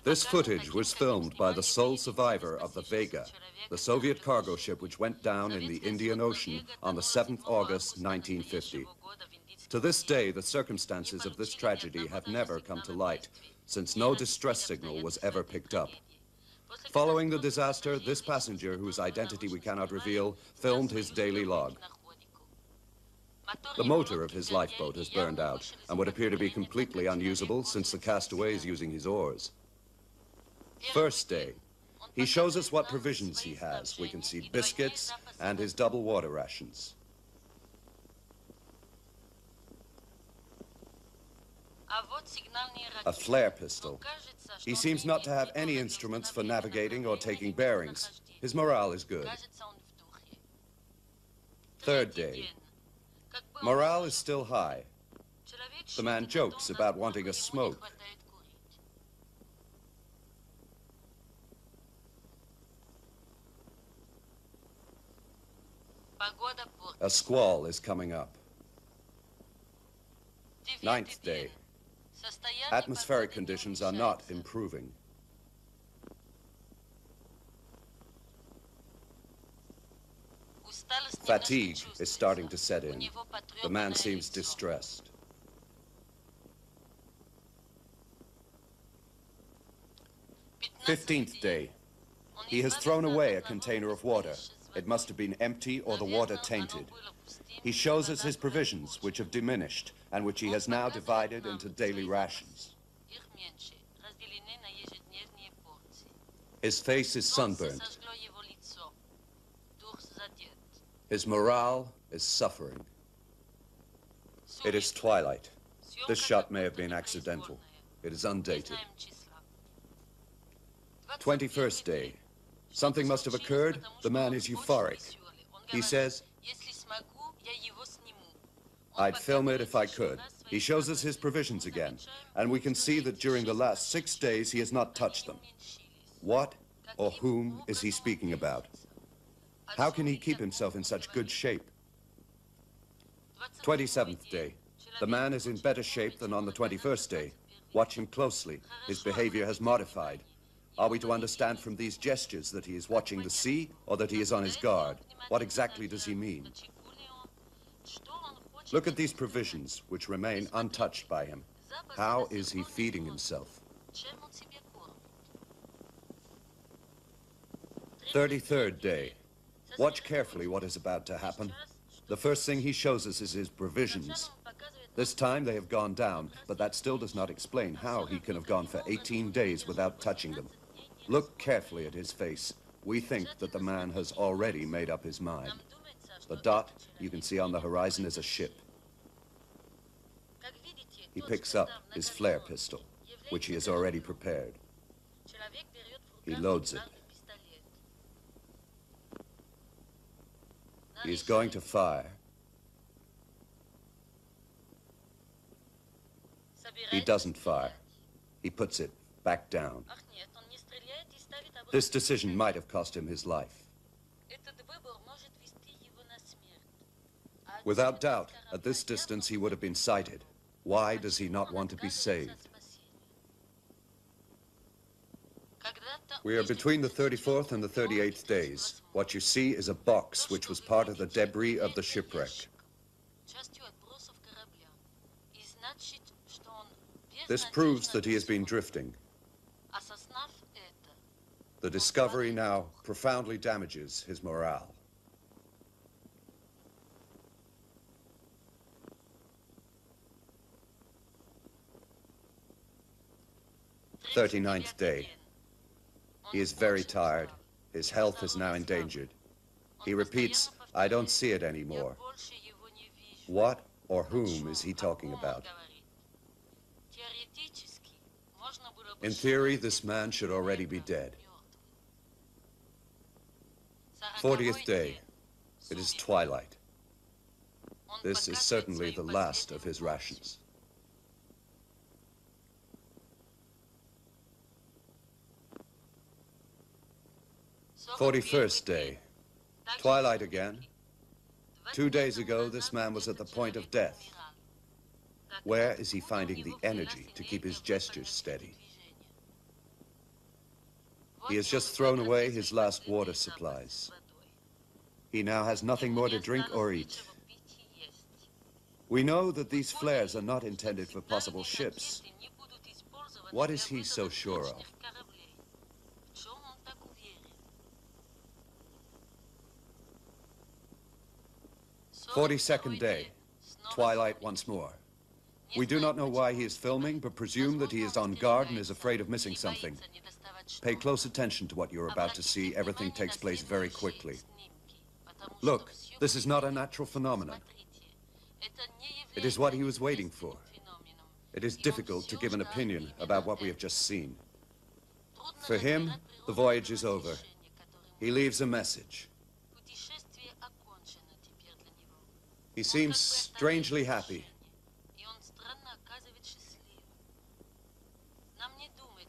This footage was filmed by the sole survivor of the Vega, the Soviet cargo ship which went down in the Indian Ocean on the 7th August 1950. To this day, the circumstances of this tragedy have never come to light, since no distress signal was ever picked up. Following the disaster, this passenger, whose identity we cannot reveal, filmed his daily log. The motor of his lifeboat has burned out and would appear to be completely unusable since the castaway is using his oars. First day, he shows us what provisions he has. We can see biscuits and his double water rations. A flare pistol. He seems not to have any instruments for navigating or taking bearings. His morale is good. Third day. Morale is still high. The man jokes about wanting a smoke. A squall is coming up. Ninth day. Atmospheric conditions are not improving. Fatigue is starting to set in. The man seems distressed. 15th day. He has thrown away a container of water. It must have been empty or the water tainted. He shows us his provisions, which have diminished, and which he has now divided into daily rations. His face is sunburnt. His morale is suffering. It is twilight. This shot may have been accidental. It is undated. 21st day. Something must have occurred. The man is euphoric. He says, "I'd film it if I could." He shows us his provisions again, and we can see that during the last 6 days he has not touched them. What or whom is he speaking about? How can he keep himself in such good shape? 27th day. The man is in better shape than on the 21st day. Watch him closely. His behavior has modified. Are we to understand from these gestures that he is watching the sea or that he is on his guard? What exactly does he mean? Look at these provisions, which remain untouched by him. How is he feeding himself? 33rd day. Watch carefully what is about to happen. The first thing he shows us is his provisions. This time they have gone down, but that still does not explain how he can have gone for 18 days without touching them. Look carefully at his face. We think that the man has already made up his mind. The dot you can see on the horizon is a ship. He picks up his flare pistol, which he has already prepared. He loads it. He is going to fire. He doesn't fire. He puts it back down. This decision might have cost him his life. Without doubt, at this distance he would have been sighted. Why does he not want to be saved? We are between the 34th and the 38th days. What you see is a box which was part of the debris of the shipwreck. This proves that he has been drifting. The discovery now profoundly damages his morale. Thirty-ninth day. He is very tired. His health is now endangered. He repeats, "I don't see it anymore." What or whom is he talking about? In theory, this man should already be dead. 40th day. It is twilight. This is certainly the last of his rations. 41st day. Twilight again. 2 days ago, this man was at the point of death. Where is he finding the energy to keep his gestures steady? He has just thrown away his last water supplies. He now has nothing more to drink or eat. We know that these flares are not intended for possible ships. What is he so sure of? 42nd day. Twilight once more. We do not know why he is filming, but presume that he is on guard and is afraid of missing something. Pay close attention to what you're about to see. Everything takes place very quickly. Look, this is not a natural phenomenon. It is what he was waiting for. It is difficult to give an opinion about what we have just seen. For him, the voyage is over. He leaves a message. He seems strangely happy.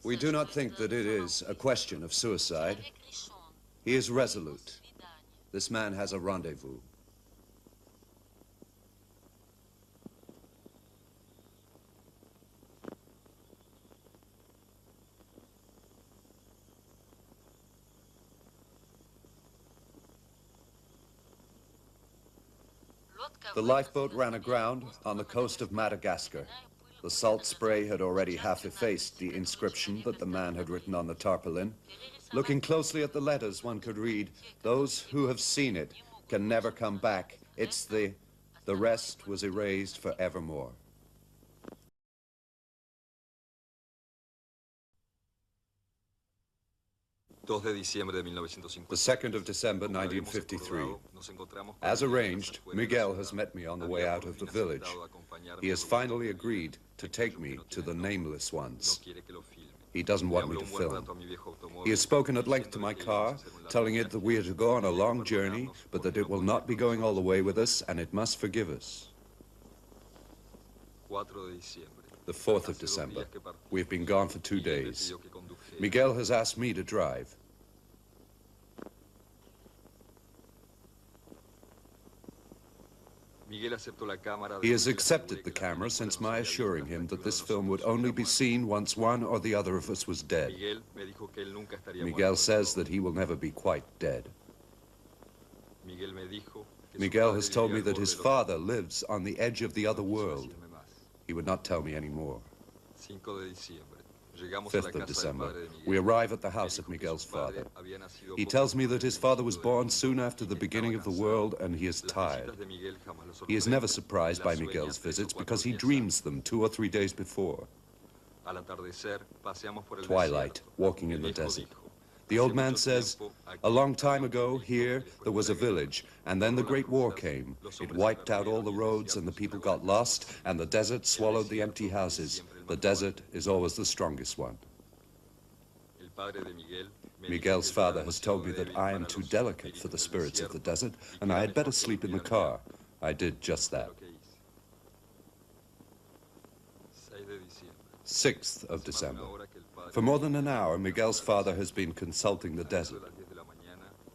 We do not think that it is a question of suicide. He is resolute. This man has a rendezvous. The lifeboat ran aground on the coast of Madagascar. The salt spray had already half effaced the inscription that the man had written on the tarpaulin. Looking closely at the letters, one could read, "Those who have seen it can never come back. It's the rest was erased forevermore." The 2nd of December, 1953. As arranged, Miguel has met me on the way out of the village. He has finally agreed to take me to the Nameless Ones. He doesn't want me to film. He has spoken at length to my car, telling it that we are to go on a long journey, but that it will not be going all the way with us, and it must forgive us. The 4th of December. We have been gone for 2 days. Miguel has asked me to drive. He has accepted the camera since my assuring him that this film would only be seen once one or the other of us was dead. Miguel says that he will never be quite dead. Miguel has told me that his father lives on the edge of the other world. He would not tell me any more. 5th of December. We arrive at the house of Miguel's father. He tells me that his father was born soon after the beginning of the world and he is tired. He is never surprised by Miguel's visits because he dreams them 2 or 3 days before. Twilight, walking in the desert. The old man says, "A long time ago, here, there was a village, and then the Great War came. It wiped out all the roads, and the people got lost, and the desert swallowed the empty houses. The desert is always the strongest one." Miguel's father has told me that I am too delicate for the spirits of the desert, and I had better sleep in the car. I did just that. 6th of December. For more than an hour, Miguel's father has been consulting the desert.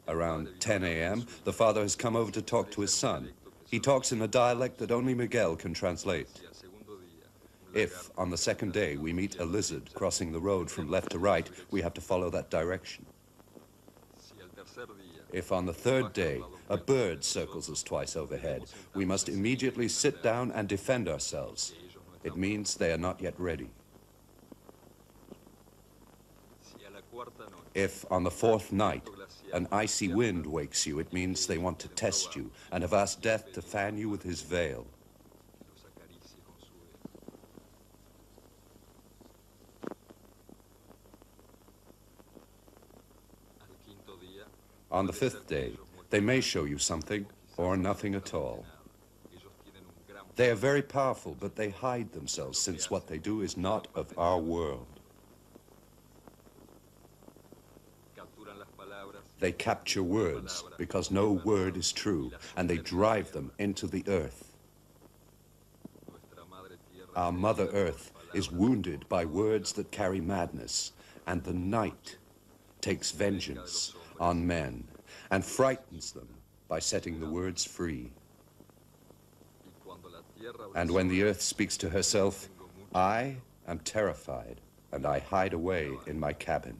Around 10 a.m., the father has come over to talk to his son. He talks in a dialect that only Miguel can translate. If, on the 2nd day, we meet a lizard crossing the road from left to right, we have to follow that direction. If on the 3rd day, a bird circles us twice overhead, we must immediately sit down and defend ourselves. It means they are not yet ready. If, on the 4th night, an icy wind wakes you, it means they want to test you and have asked Death to fan you with his veil. On the 5th day, they may show you something or nothing at all. They are very powerful, but they hide themselves since what they do is not of our world. They capture words because no word is true, and they drive them into the earth. Our Mother Earth is wounded by words that carry madness, and the night takes vengeance on men and frightens them by setting the words free. And when the earth speaks to herself, I am terrified, and I hide away in my cabin.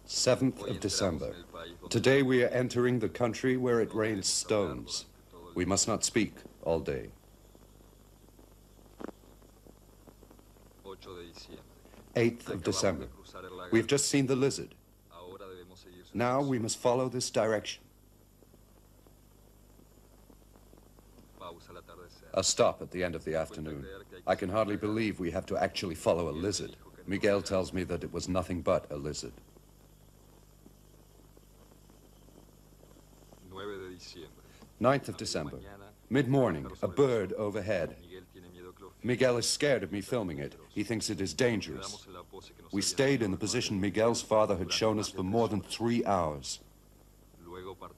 7th of December. Today we are entering the country where it rains stones. We must not speak all day. 8th of December. We've just seen the lizard. Now we must follow this direction. A stop at the end of the afternoon. I can hardly believe we have to actually follow a lizard. Miguel tells me that it was nothing but a lizard. 9th of December. Mid-morning, a bird overhead. Miguel is scared of me filming it. He thinks it is dangerous. We stayed in the position Miguel's father had shown us for more than 3 hours.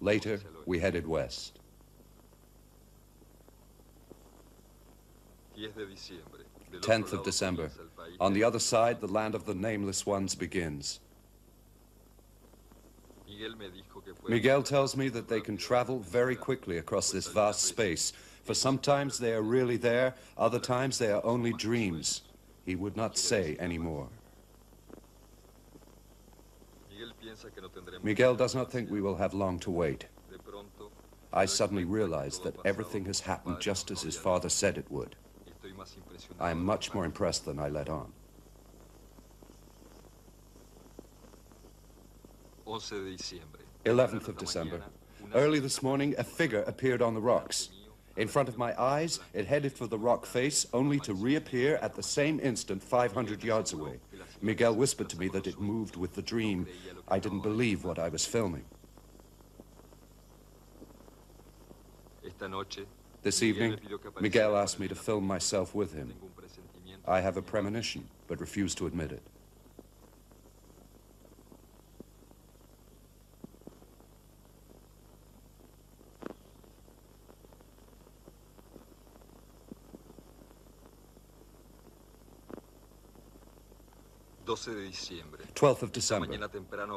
Later, we headed west. 10th of December. On the other side, the land of the nameless ones begins. Miguel tells me that they can travel very quickly across this vast space, for sometimes they are really there, other times they are only dreams. He would not say any more. Miguel does not think we will have long to wait. I suddenly realize that everything has happened just as his father said it would. I am much more impressed than I let on. 11th of December. Early this morning, a figure appeared on the rocks. In front of my eyes, it headed for the rock face, only to reappear at the same instant 500 yards away. Miguel whispered to me that it moved with the dream. I didn't believe what I was filming. This evening, Miguel asked me to film myself with him. I have a premonition, but refuse to admit it. Twelfth of December.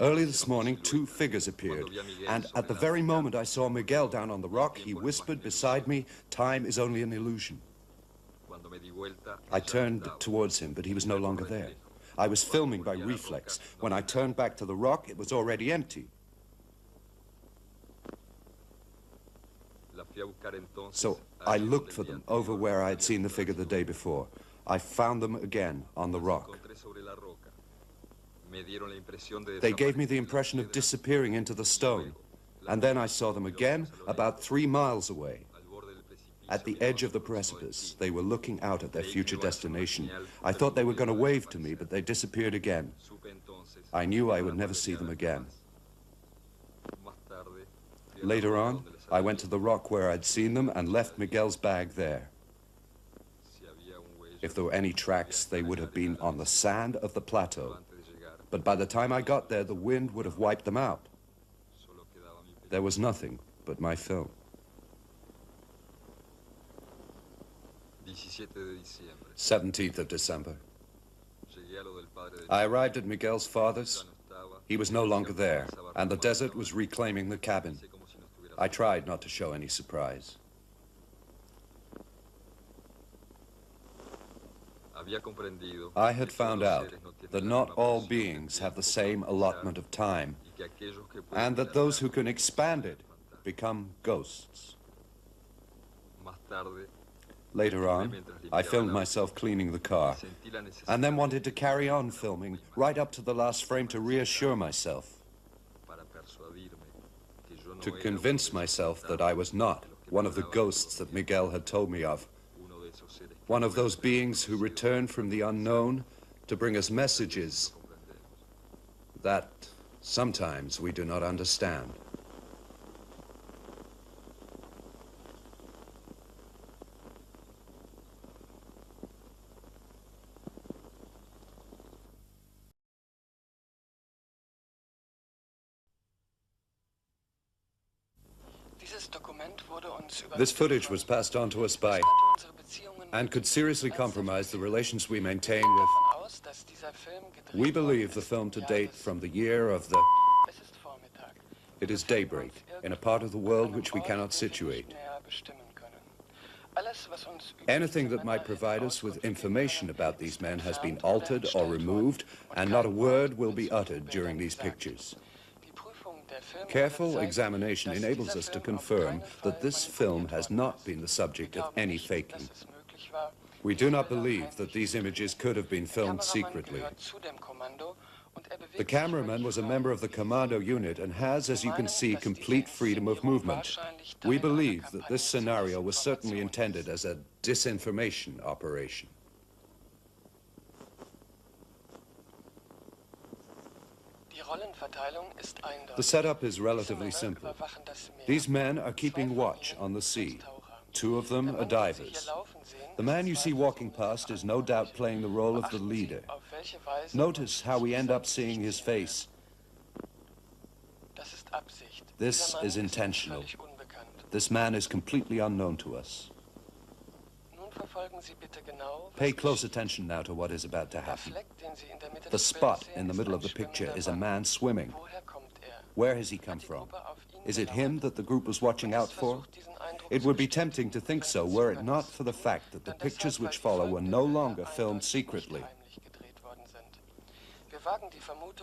Early this morning, 2 figures appeared, and at the very moment I saw Miguel down on the rock, he whispered beside me, "Time is only an illusion." I turned towards him, but he was no longer there. I was filming by reflex. When I turned back to the rock, it was already empty. So I looked for them over where I had seen the figure the day before. I found them again on the rock. They gave me the impression of disappearing into the stone. And then I saw them again about 3 miles away. At the edge of the precipice, they were looking out at their future destination. I thought they were going to wave to me, but they disappeared again. I knew I would never see them again. Later on, I went to the rock where I'd seen them and left Miguel's bag there. If there were any tracks, they would have been on the sand of the plateau. But by the time I got there, the wind would have wiped them out. There was nothing but my film. 17th of December. I arrived at Miguel's father's. He was no longer there, and the desert was reclaiming the cabin. I tried not to show any surprise. I had found out that not all beings have the same allotment of time, and that those who can expand it become ghosts. Later on, I filmed myself cleaning the car, and then wanted to carry on filming right up to the last frame to reassure myself, to convince myself that I was not one of the ghosts that Miguel had told me of. One of those beings who return from the unknown to bring us messages that sometimes we do not understand. This footage was passed on to us by and could seriously compromise the relations we maintain with. We believe the film to date from the year of the... It is daybreak in a part of the world which we cannot situate. Anything that might provide us with information about these men has been altered or removed, and not a word will be uttered during these pictures. Careful examination enables us to confirm that this film has not been the subject of any faking. We do not believe that these images could have been filmed secretly. The cameraman was a member of the commando unit and has, as you can see, complete freedom of movement. We believe that this scenario was certainly intended as a disinformation operation. The setup is relatively simple. These men are keeping watch on the sea. Two of them are divers. The man you see walking past is no doubt playing the role of the leader. Notice how we end up seeing his face. This is intentional. This man is completely unknown to us. Pay close attention now to what is about to happen. The spot in the middle of the picture is a man swimming. Where has he come from? Is it him that the group was watching out for? It would be tempting to think so were it not for the fact that the pictures which follow were no longer filmed secretly.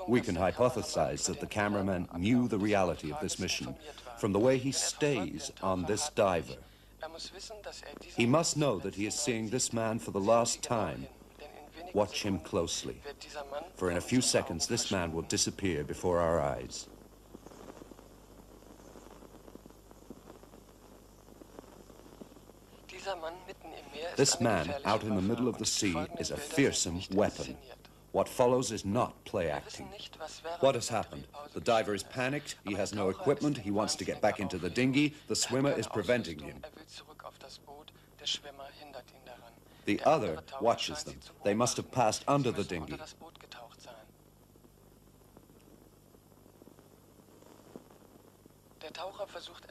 We can hypothesize that the cameraman knew the reality of this mission from the way he stays on this diver. He must know that he is seeing this man for the last time. Watch him closely, for in a few seconds this man will disappear before our eyes. This man out in the middle of the sea is a fearsome weapon. What follows is not play acting. What has happened? The diver is panicked, he has no equipment, he wants to get back into the dinghy, the swimmer is preventing him. The other watches them. They must have passed under the dinghy.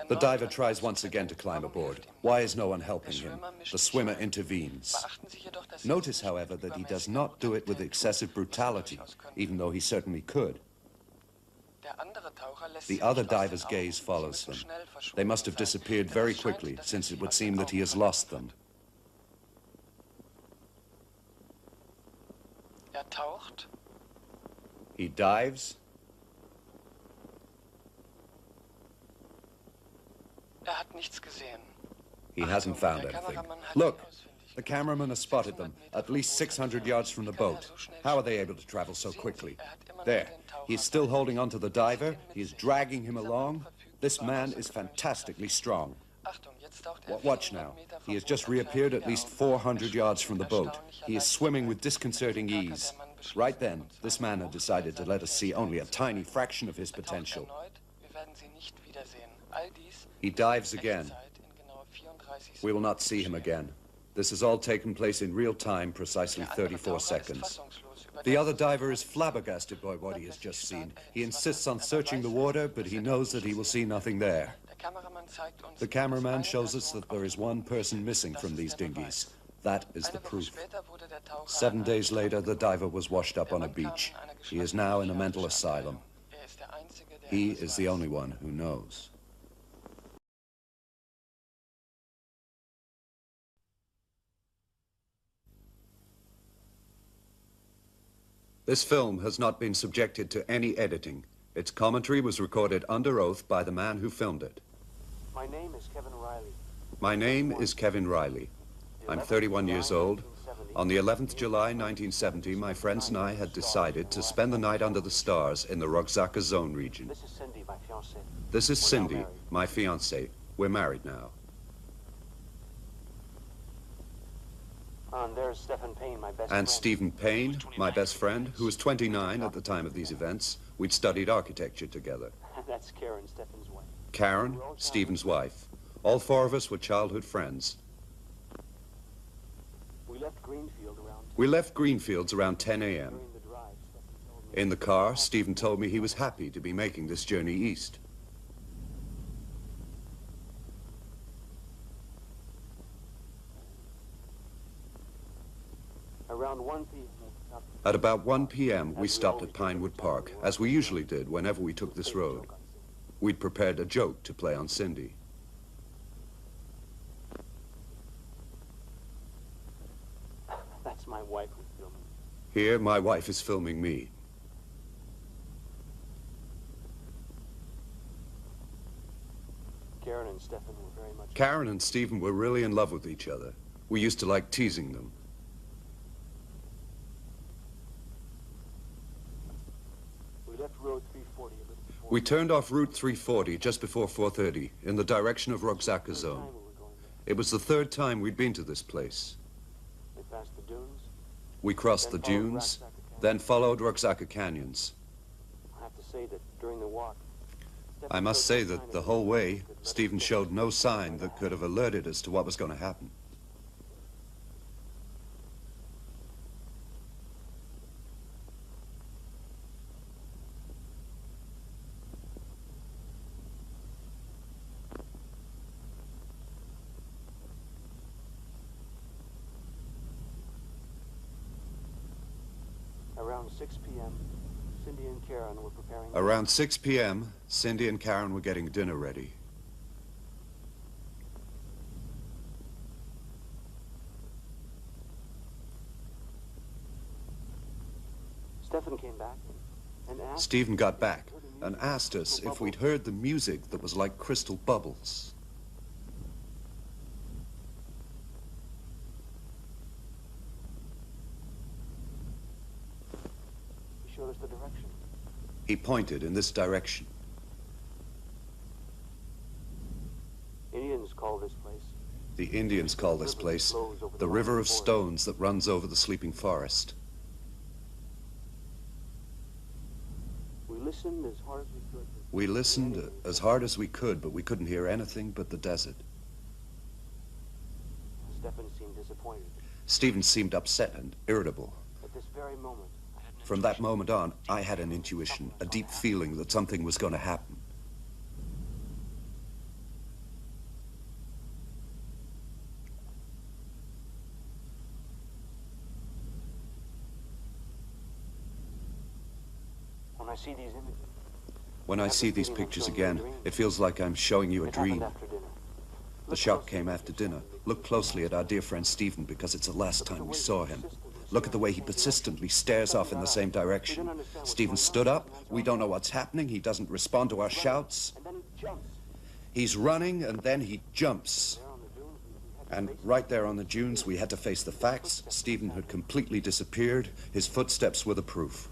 The diver tries once again to climb aboard. Why is no one helping him? The swimmer intervenes. Notice, however, that he does not do it with excessive brutality, even though he certainly could. The other diver's gaze follows them. They must have disappeared very quickly, since it would seem that he has lost them. He dives. He hasn't found anything. Look, the cameraman has spotted them, at least 600 yards from the boat. How are they able to travel so quickly? There, he's still holding on to the diver. He is dragging him along. This man is fantastically strong. Watch now. He has just reappeared at least 400 yards from the boat. He is swimming with disconcerting ease. Right then, this man had decided to let us see only a tiny fraction of his potential. He dives again. We will not see him again. This has all taken place in real time, precisely 34 seconds. The other diver is flabbergasted by what he has just seen. He insists on searching the water, but he knows that he will see nothing there. The cameraman shows us that there is one person missing from these dinghies. That is the proof. 7 days later, the diver was washed up on a beach. He is now in a mental asylum. He is the only one who knows. This film has not been subjected to any editing. Its commentary was recorded under oath by the man who filmed it. My name is Kevin Riley. My name is Kevin Riley. I'm 31 years old. On the 11th July 1970, my friends and I had decided to spend the night under the stars in the Rogzaka Zone region. This is Cindy, my fiancée. This is Cindy, my fiancée. We're married now. And there's Stephen Payne, my best And friend. Stephen Payne, my best friend, who was 29 at the time of these events. We'd studied architecture together. That's Karen, Stephen's wife. Karen, Stephen's wife. All four of us were childhood friends. We left Greenfield around We left Greenfields around 10 a.m. during the drive. Stephen told me In the car, Stephen told me he was happy to be making this journey east. around 1 p.m. At about 1 p.m., we stopped at Pinewood Park, as we usually did whenever we took this road. We'd prepared a joke to play on Cindy. That's my wife who's filming. Here, my wife is filming me. Karen and Stefan were very much... Karen and Stephen were really in love with each other. We used to like teasing them. We left Road 340 a little before... We turned off Route 340 just before 4:30 in the direction of Roxaka Third Zone. time we were going there. It was the third time we'd been to this place. We passed the dunes. We crossed the Then followed dunes, Roxaka Canyon. then followed Roxaka Canyons. I have to say that during the walk... I Stefan must showed say no sign that of the any whole way, that let us Stephen know showed no what sign was that going could to have alerted us to what was going to happen. happen. Around 6 p.m., Cindy and Karen were preparing... Around 6 p.m., Cindy and Karen were getting dinner ready. Stefan came back and asked... Stephen got back and asked us if we'd heard the music that was like crystal bubbles. He showed us the direction. He pointed in this direction. Indians call this place... The Indians call this place the River of Stones that runs over the sleeping forest. We listened as hard as we could. We listened as hard as we could, but we couldn't hear anything but the desert. Stefan seemed disappointed. Stephen seemed upset and irritable. At this very moment, From that moment on, I had an intuition, a deep feeling that something was going to happen. when I see these images... When I see these pictures again, it feels like I'm showing you a It happened dream. after dinner. The shock came after dinner. Look closely at our dear friend Stephen, because it's the last time we saw him. Look at the way he persistently stares off in the same direction. Stephen stood up. We don't know what's happening. He doesn't respond to our shouts. And then he jumps. He's running, and then he jumps. There on the dunes, we had to And face it. right there on the dunes, we had to face the facts. Stephen had completely disappeared. His footsteps were the proof.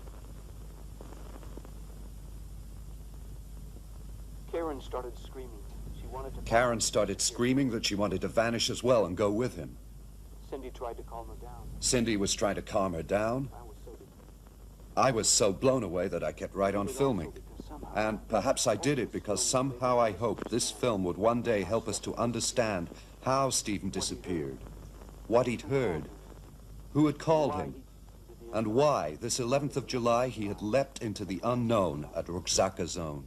Karen started screaming. She wanted to... Karen started screaming that she wanted to vanish as well and go with him. Cindy tried to calm her down. Cindy was trying to calm her down. I was so depressed. I was so blown away that I kept right on filming. And perhaps I did it because somehow I hoped this film would one day help us to understand how Stephen disappeared, what he'd heard, who had called him, and why this 11th of July he had leapt into the unknown at Roxaka Zone.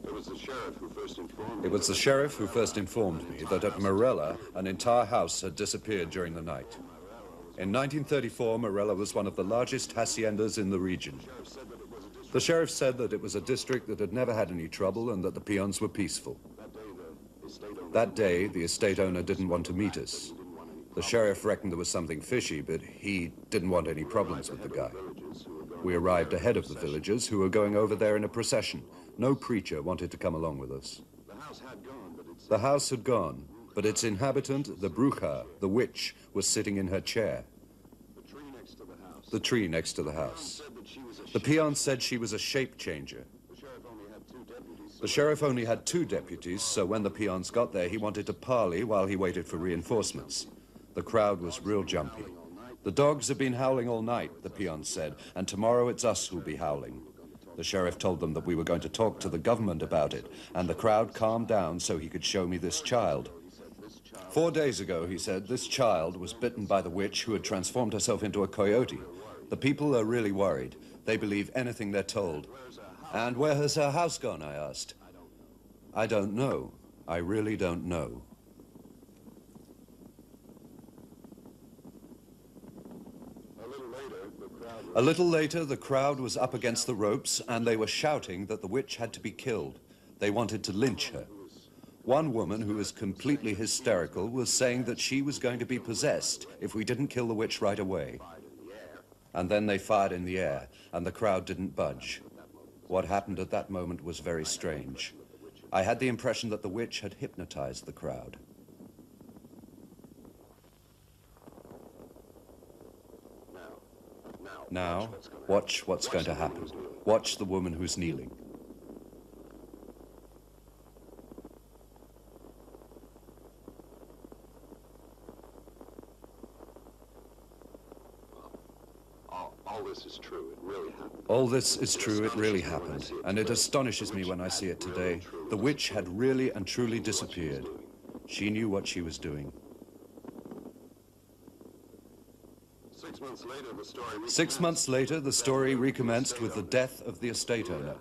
It was the sheriff who first informed me. It was the sheriff who first informed me that at Morella, an entire house had disappeared during the night. In 1934, Morella was one of the largest haciendas in the region. The sheriff said that it was a district that had never had any trouble and that the peons were peaceful. That day, the estate owner didn't want to meet us. The sheriff reckoned there was something fishy, but he didn't want any problems with the guy. We arrived ahead of the villagers, who were going over there in a procession. No preacher wanted to come along with us. The house had gone, but its inhabitant, the bruja, the witch, was sitting in her chair. The tree next to the house. The peon said she was a shape changer. The sheriff only had 2 deputies, so when the peons got there, he wanted to parley while he waited for reinforcements. The crowd was real jumpy. The dogs have been howling all night, the peons said, and tomorrow it's us who'll be howling. The sheriff told them that we were going to talk to the government about it, and the crowd calmed down so he could show me this child. 4 days ago, he said, this child was bitten by the witch who had transformed herself into a coyote. The people are really worried. They believe anything they're told. And where has her house gone, I asked. I don't know. I really don't know. A little later, A little later, the crowd was up against the ropes and they were shouting that the witch had to be killed. They wanted to lynch her. One woman, who was completely hysterical, was saying that she was going to be possessed if we didn't kill the witch right away. And then they fired in the air, and the crowd didn't budge. What happened at that moment was very strange. I had the impression that the witch had hypnotized the crowd. Now, watch what's going to happen. Watch the woman who's kneeling. All this is true. It really happened. All this is true. It really happened. And it astonishes me when I see it today. The witch had really and truly disappeared. She knew what she was doing. 6 months later, the story 6 months later, the story recommenced with the death of the estate owner.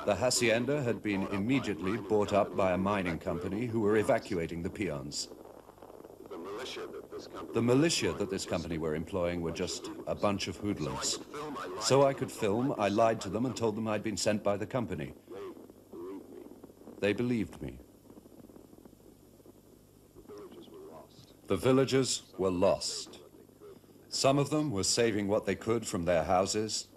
The hacienda had been immediately bought up by a mining company who were evacuating the peons. The militia that this company were employing were just a bunch of hoodlums. So I could film, I lied to them and told them I'd been sent by the company. They believed me. The villagers were lost. Some of them were saving what they could from their houses.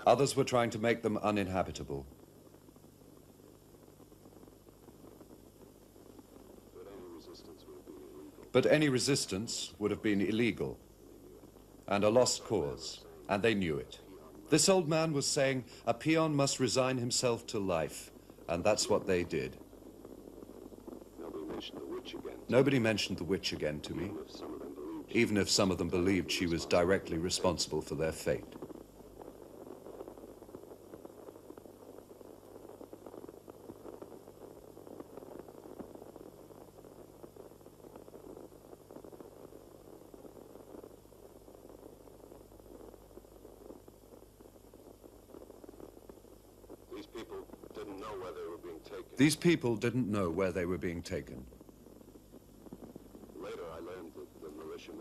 Others were trying to make them uninhabitable. But any resistance would have been illegal and a lost cause, and they knew it. This old man was saying a peon must resign himself to life, and that's what they did. Nobody mentioned the witch again to me, even if some of them believed she was directly responsible for their fate. These people didn't know where they were being taken.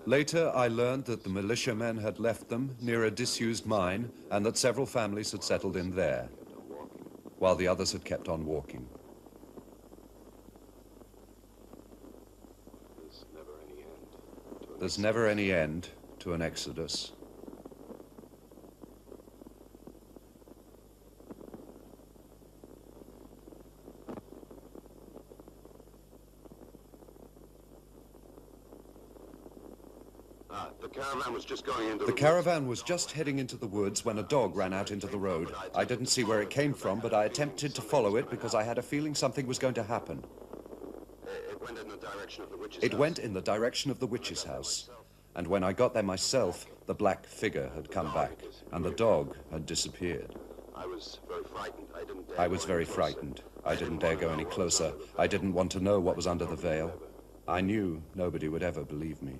Later, I learned that the militiamen had left them near a disused mine and that several families had settled in there, while the others had kept on walking. There's never any end to an exodus. The caravan was just heading into the woods when a dog ran out into the road. I didn't see where it came from, but I attempted to follow it because I had a feeling something was going to happen. It went in the direction of the witch's house. And when I got there myself, the black figure had come back, and the dog had disappeared. I was very frightened. I didn't dare go any closer. I didn't want to know what was under the veil. I knew nobody would ever believe me.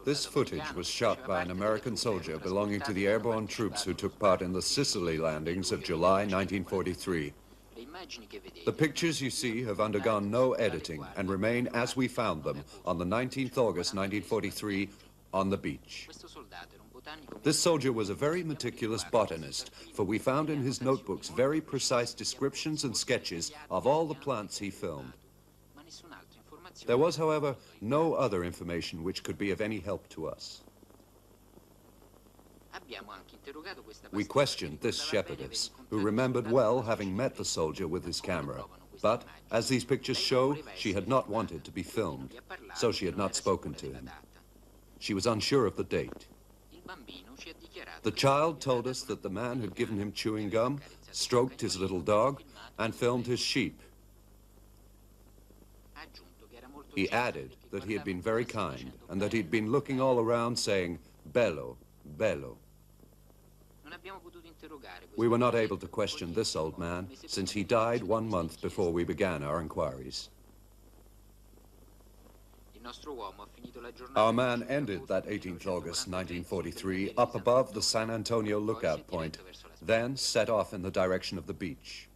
This footage was shot by an American soldier belonging to the airborne troops who took part in the Sicily landings of July 1943. The pictures you see have undergone no editing and remain as we found them on the 19th August 1943 on the beach. This soldier was a very meticulous botanist, for we found in his notebooks very precise descriptions and sketches of all the plants he filmed. There was, however, no other information which could be of any help to us. We questioned this shepherdess, who remembered well having met the soldier with his camera. But, as these pictures show, she had not wanted to be filmed, so she had not spoken to him. She was unsure of the date. The child told us that the man had given him chewing gum, stroked his little dog, and filmed his sheep. He added that he had been very kind and that he'd been looking all around saying, "Bello, bello." We were not able to question this old man since he died 1 month before we began our inquiries. Our man ended that 18th August 1943 up above the San Antonio lookout point, then set off in the direction of the beach.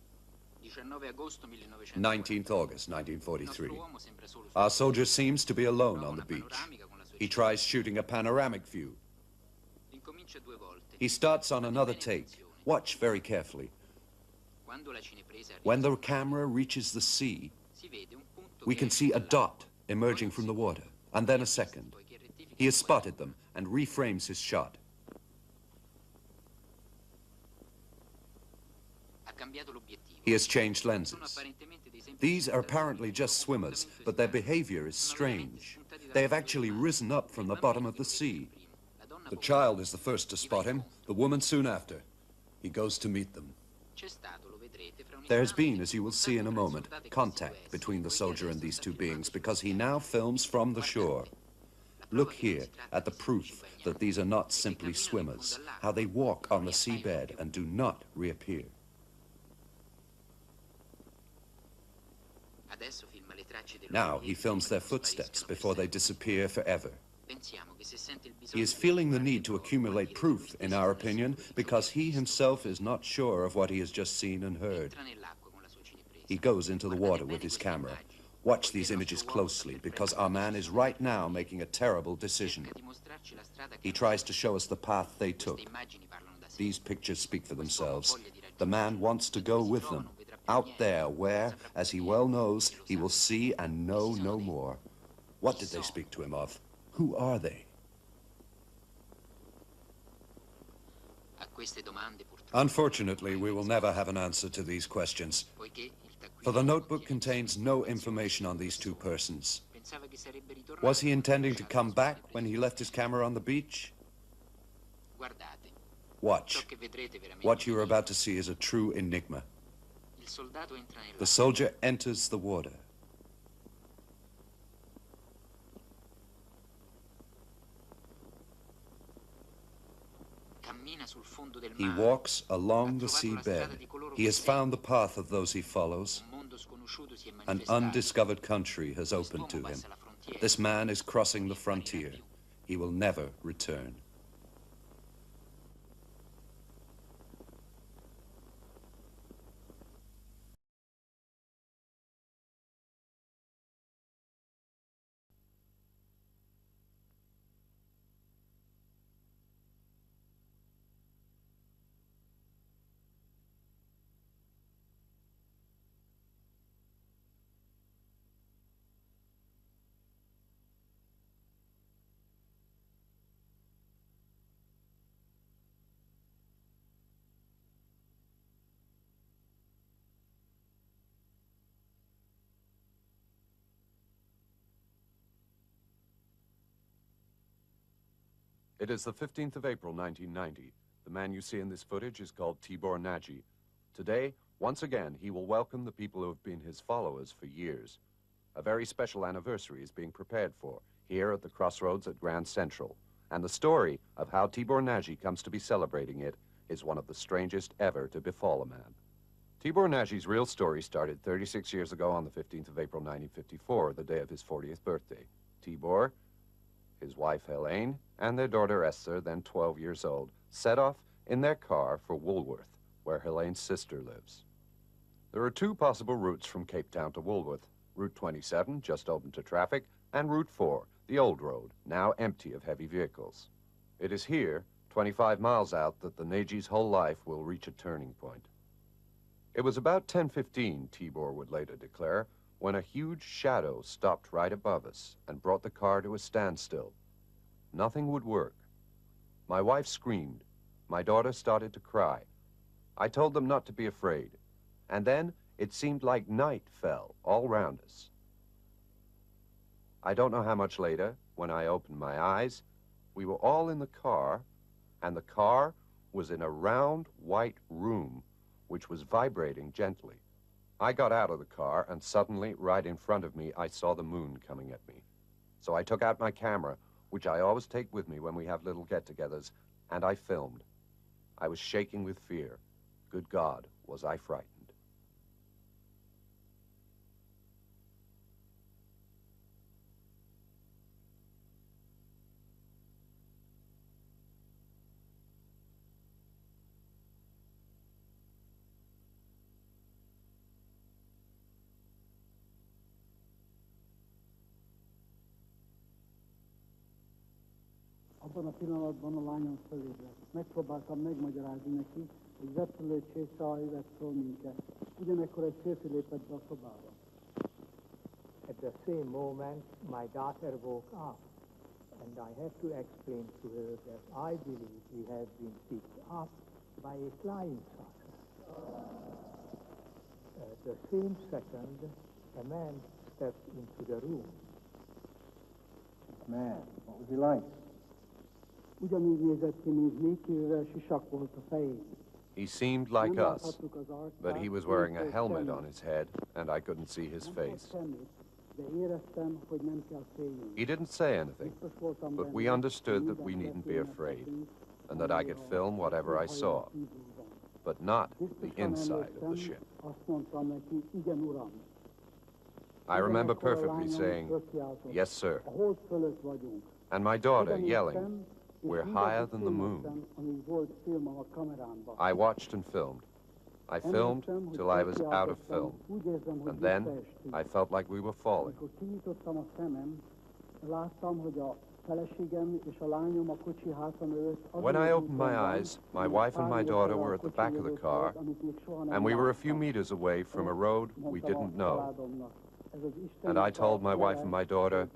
19th August 1943. Our soldier seems to be alone on the beach. He tries shooting a panoramic view. He starts on another take. Watch very carefully. When the camera reaches the sea, we can see a dot emerging from the water, and then a second. He has spotted them and reframes his shot. He has changed lenses. These are apparently just swimmers, but their behavior is strange. They have actually risen up from the bottom of the sea. The child is the first to spot him, the woman soon after. He goes to meet them. There has been, as you will see in a moment, contact between the soldier and these two beings because he now films from the shore. Look here at the proof that these are not simply swimmers, how they walk on the seabed and do not reappear. Now he films their footsteps before they disappear forever. He is feeling the need to accumulate proof, in our opinion, because he himself is not sure of what he has just seen and heard. He goes into the water with his camera. Watch these images closely, because our man is right now making a terrible decision. He tries to show us the path they took. These pictures speak for themselves. The man wants to go with them, out there where, as he well knows, he will see and know no more. What did they speak to him of? Who are they? Unfortunately, we will never have an answer to these questions, for the notebook contains no information on these two persons. Was he intending to come back when he left his camera on the beach? Watch. What you are about to see is a true enigma. The soldier enters the water. He walks along the seabed. He has found the path of those he follows. An undiscovered country has opened to him. This man is crossing the frontier. He will never return. It is the 15th of April, 1990. The man you see in this footage is called Tibor Nagy. Today, once again, he will welcome the people who have been his followers for years. A very special anniversary is being prepared for here at the crossroads at Grand Central. And the story of how Tibor Nagy comes to be celebrating it is one of the strangest ever to befall a man. Tibor Nagy's real story started 36 years ago on the 15th of April, 1954, the day of his 40th birthday. Tibor, his wife Helene, and their daughter Esther, then 12 years old, set off in their car for Woolworth, where Helene's sister lives. There are two possible routes from Cape Town to Woolworth: Route 27, just open to traffic, and Route 4, the old road, now empty of heavy vehicles. It is here, 25 miles out, that the Nagy's whole life will reach a turning point. It was about 10:15, Tibor would later declare, when a huge shadow stopped right above us and brought the car to a standstill. Nothing would work. My wife screamed. My daughter started to cry. I told them not to be afraid. And then it seemed like night fell all round us. I don't know how much later, when I opened my eyes, we were all in the car, and the car was in a round white room which was vibrating gently. I got out of the car, and suddenly, right in front of me, I saw the moon coming at me. So I took out my camera, which I always take with me when we have little get-togethers, and I filmed. I was shaking with fear. Good God, was I frightened. Abban a pillanatban a lányom fölébredt. Megpróbáltam megmagyarázni neki, hogy repülőcsészaj vett föl minket. Ugyanekkor egy férfi lépett be a szobába. At the same moment, my daughter woke up, and I had to explain to her that I believe we have been picked up by a flying saucer. At the same second, a man stepped into the room. Man, what was he like? Ugyanúgy nézett ki, mint mi, kivéve sisak volt a fején. He seemed like us, but he was wearing a helmet on his head, and I couldn't see his face. He didn't say anything, but we understood that we needn't be afraid, and that I could film whatever I saw, but not the inside of the ship. I remember perfectly saying, "Yes, sir," and my daughter yelling, "We're higher than the moon." I watched and filmed. I filmed till I was out of film, and then I felt like we were falling. When I opened my eyes, my wife and my daughter were at the back of the car, and we were a few meters away from a road we didn't know. And I told my wife and my daughter,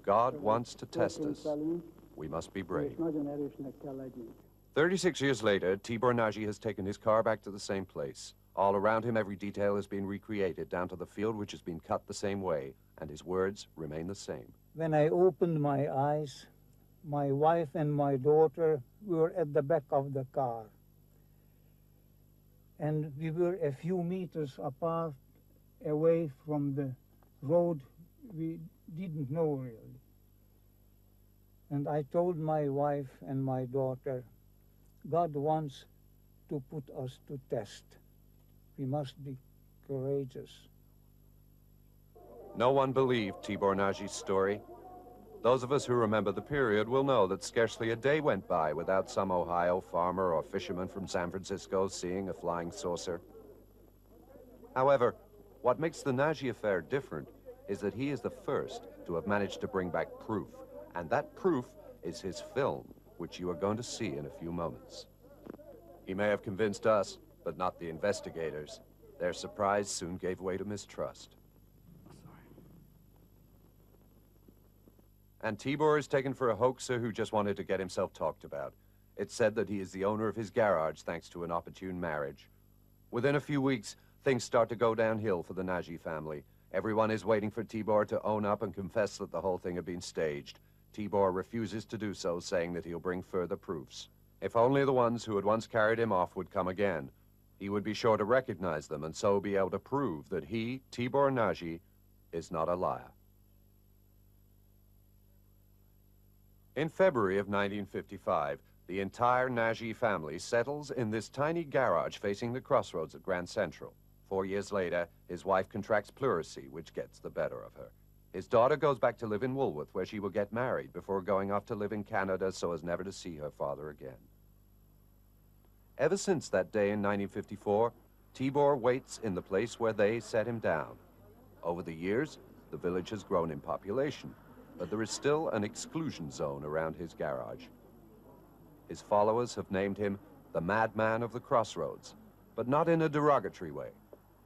"God wants to test us. We must be brave." 36 years later, Tibor Nagy has taken his car back to the same place. All around him, every detail has been recreated, down to the field which has been cut the same way, and his words remain the same. When I opened my eyes, my wife and my daughter were at the back of the car. And we were a few meters apart, away from the road we didn't know really. And I told my wife and my daughter, God wants to put us to test. We must be courageous. No one believed Tibor Nagy's story. Those of us who remember the period will know that scarcely a day went by without some Ohio farmer or fisherman from San Francisco seeing a flying saucer. However, what makes the Nagy affair different is that he is the first to have managed to bring back proof, and that proof is his film, which you are going to see in a few moments. He may have convinced us, but not the investigators. Their surprise soon gave way to mistrust. And Tibor is taken for a hoaxer who just wanted to get himself talked about. It's said that he is the owner of his garage thanks to an opportune marriage. Within a few weeks, things start to go downhill for the Nagy family. Everyone is waiting for Tibor to own up and confess that the whole thing had been staged. Tibor refuses to do so, saying that he'll bring further proofs. If only the ones who had once carried him off would come again, he would be sure to recognize them and so be able to prove that he, Tibor Nagy, is not a liar. In February of 1955, the entire Nagy family settles in this tiny garage facing the crossroads at Grand Central. 4 years later, his wife contracts pleurisy, which gets the better of her. His daughter goes back to live in Woolworth, where she will get married before going off to live in Canada so as never to see her father again. Ever since that day in 1954, Tibor waits in the place where they set him down. Over the years, the village has grown in population, but there is still an exclusion zone around his garage. His followers have named him the Madman of the Crossroads, but not in a derogatory way.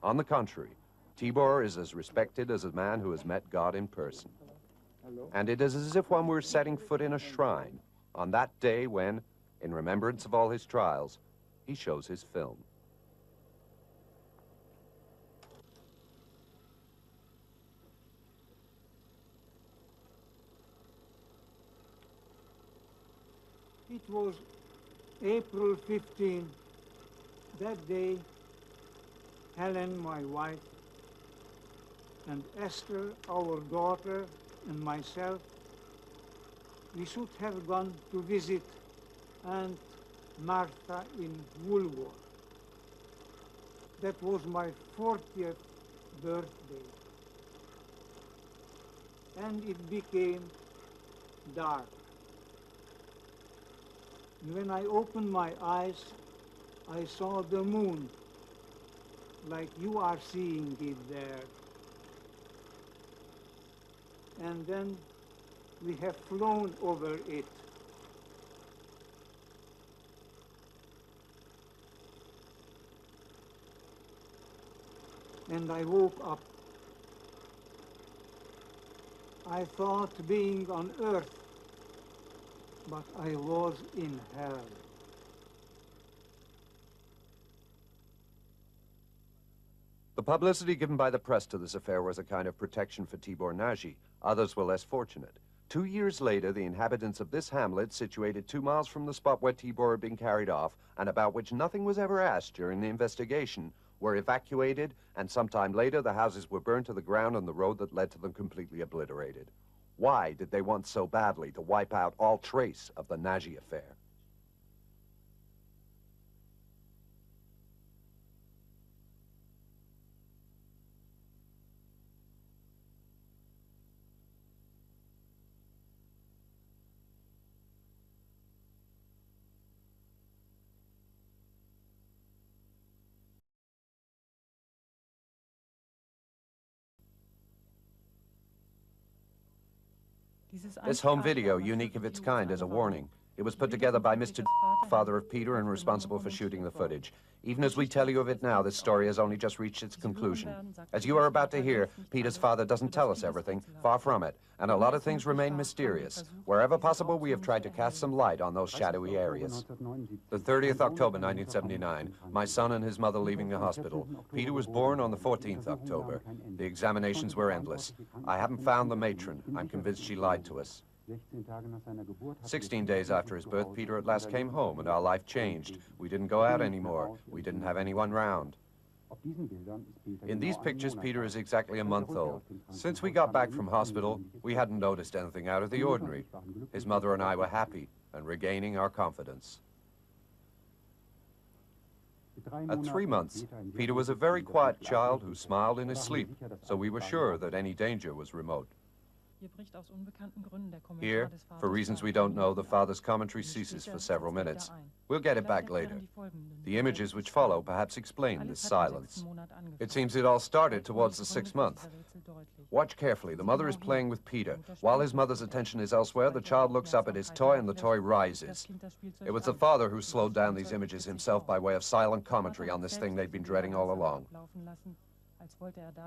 On the contrary, Tibor is as respected as a man who has met God in person. And it is as if one were setting foot in a shrine on that day when, in remembrance of all his trials, he shows his film. It was April 15. That day, Helen, my wife, and Esther, our daughter, and myself, we should have gone to visit Aunt Martha in Woolworth. That was my 40th birthday. And it became dark. And when I opened my eyes, I saw the moon, like you are seeing it there. And then we have flown over it and I woke up. I thought being on earth, but I was in hell. The publicity given by the press to this affair was a kind of protection for Tibor Nagy. Others were less fortunate. 2 years later, the inhabitants of this hamlet, situated 2 miles from the spot where Tibor had been carried off, and about which nothing was ever asked during the investigation, were evacuated, and sometime later the houses were burned to the ground and the road that led to them completely obliterated. Why did they want so badly to wipe out all trace of the Nagy affair? This home video, unique of its kind, is a warning. It was put together by Mr. father of Peter and responsible for shooting the footage. Even as we tell you of it now, this story has only just reached its conclusion. As you are about to hear, Peter's father doesn't tell us everything, far from it, and a lot of things remain mysterious. Wherever possible, we have tried to cast some light on those shadowy areas. The 30th October 1979, my son and his mother leaving the hospital. Peter was born on the 14th October. The examinations were endless. I haven't found the matron. I'm convinced she lied to us. 16 days after his birth, Peter at last came home, and our life changed. We didn't go out anymore. We didn't have anyone round. In these pictures, Peter is exactly a month old. Since we got back from hospital, we hadn't noticed anything out of the ordinary. His mother and I were happy and regaining our confidence. At 3 months, Peter was a very quiet child who smiled in his sleep, so we were sure that any danger was remote. Here, for reasons we don't know, the father's commentary ceases for several minutes. We'll get it back later. The images which follow perhaps explain this silence. It seems it all started towards the 6th month. Watch carefully. The mother is playing with Peter. While his mother's attention is elsewhere, the child looks up at his toy and the toy rises. It was the father who slowed down these images himself by way of silent commentary on this thing they'd been dreading all along.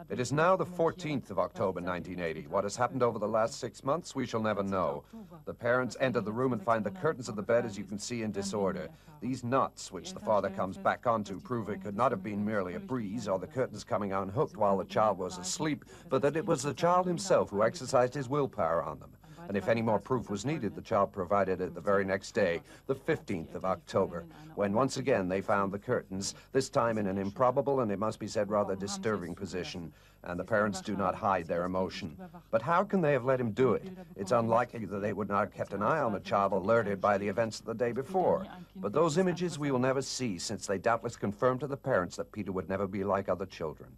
It is now the 14th of October 1980. What has happened over the last 6 months, we shall never know. The parents enter the room and find the curtains of the bed, as you can see, in disorder. These knots, which the father comes back onto, prove it could not have been merely a breeze or the curtains coming unhooked while the child was asleep, but that it was the child himself who exercised his willpower on them. And if any more proof was needed, the child provided it the very next day, the 15th of October, when once again they found the curtains, this time in an improbable and, it must be said, rather disturbing position, and the parents do not hide their emotion. But how can they have let him do it? It's unlikely that they would not have kept an eye on the child alerted by the events of the day before. But those images we will never see, since they doubtless confirm to the parents that Peter would never be like other children.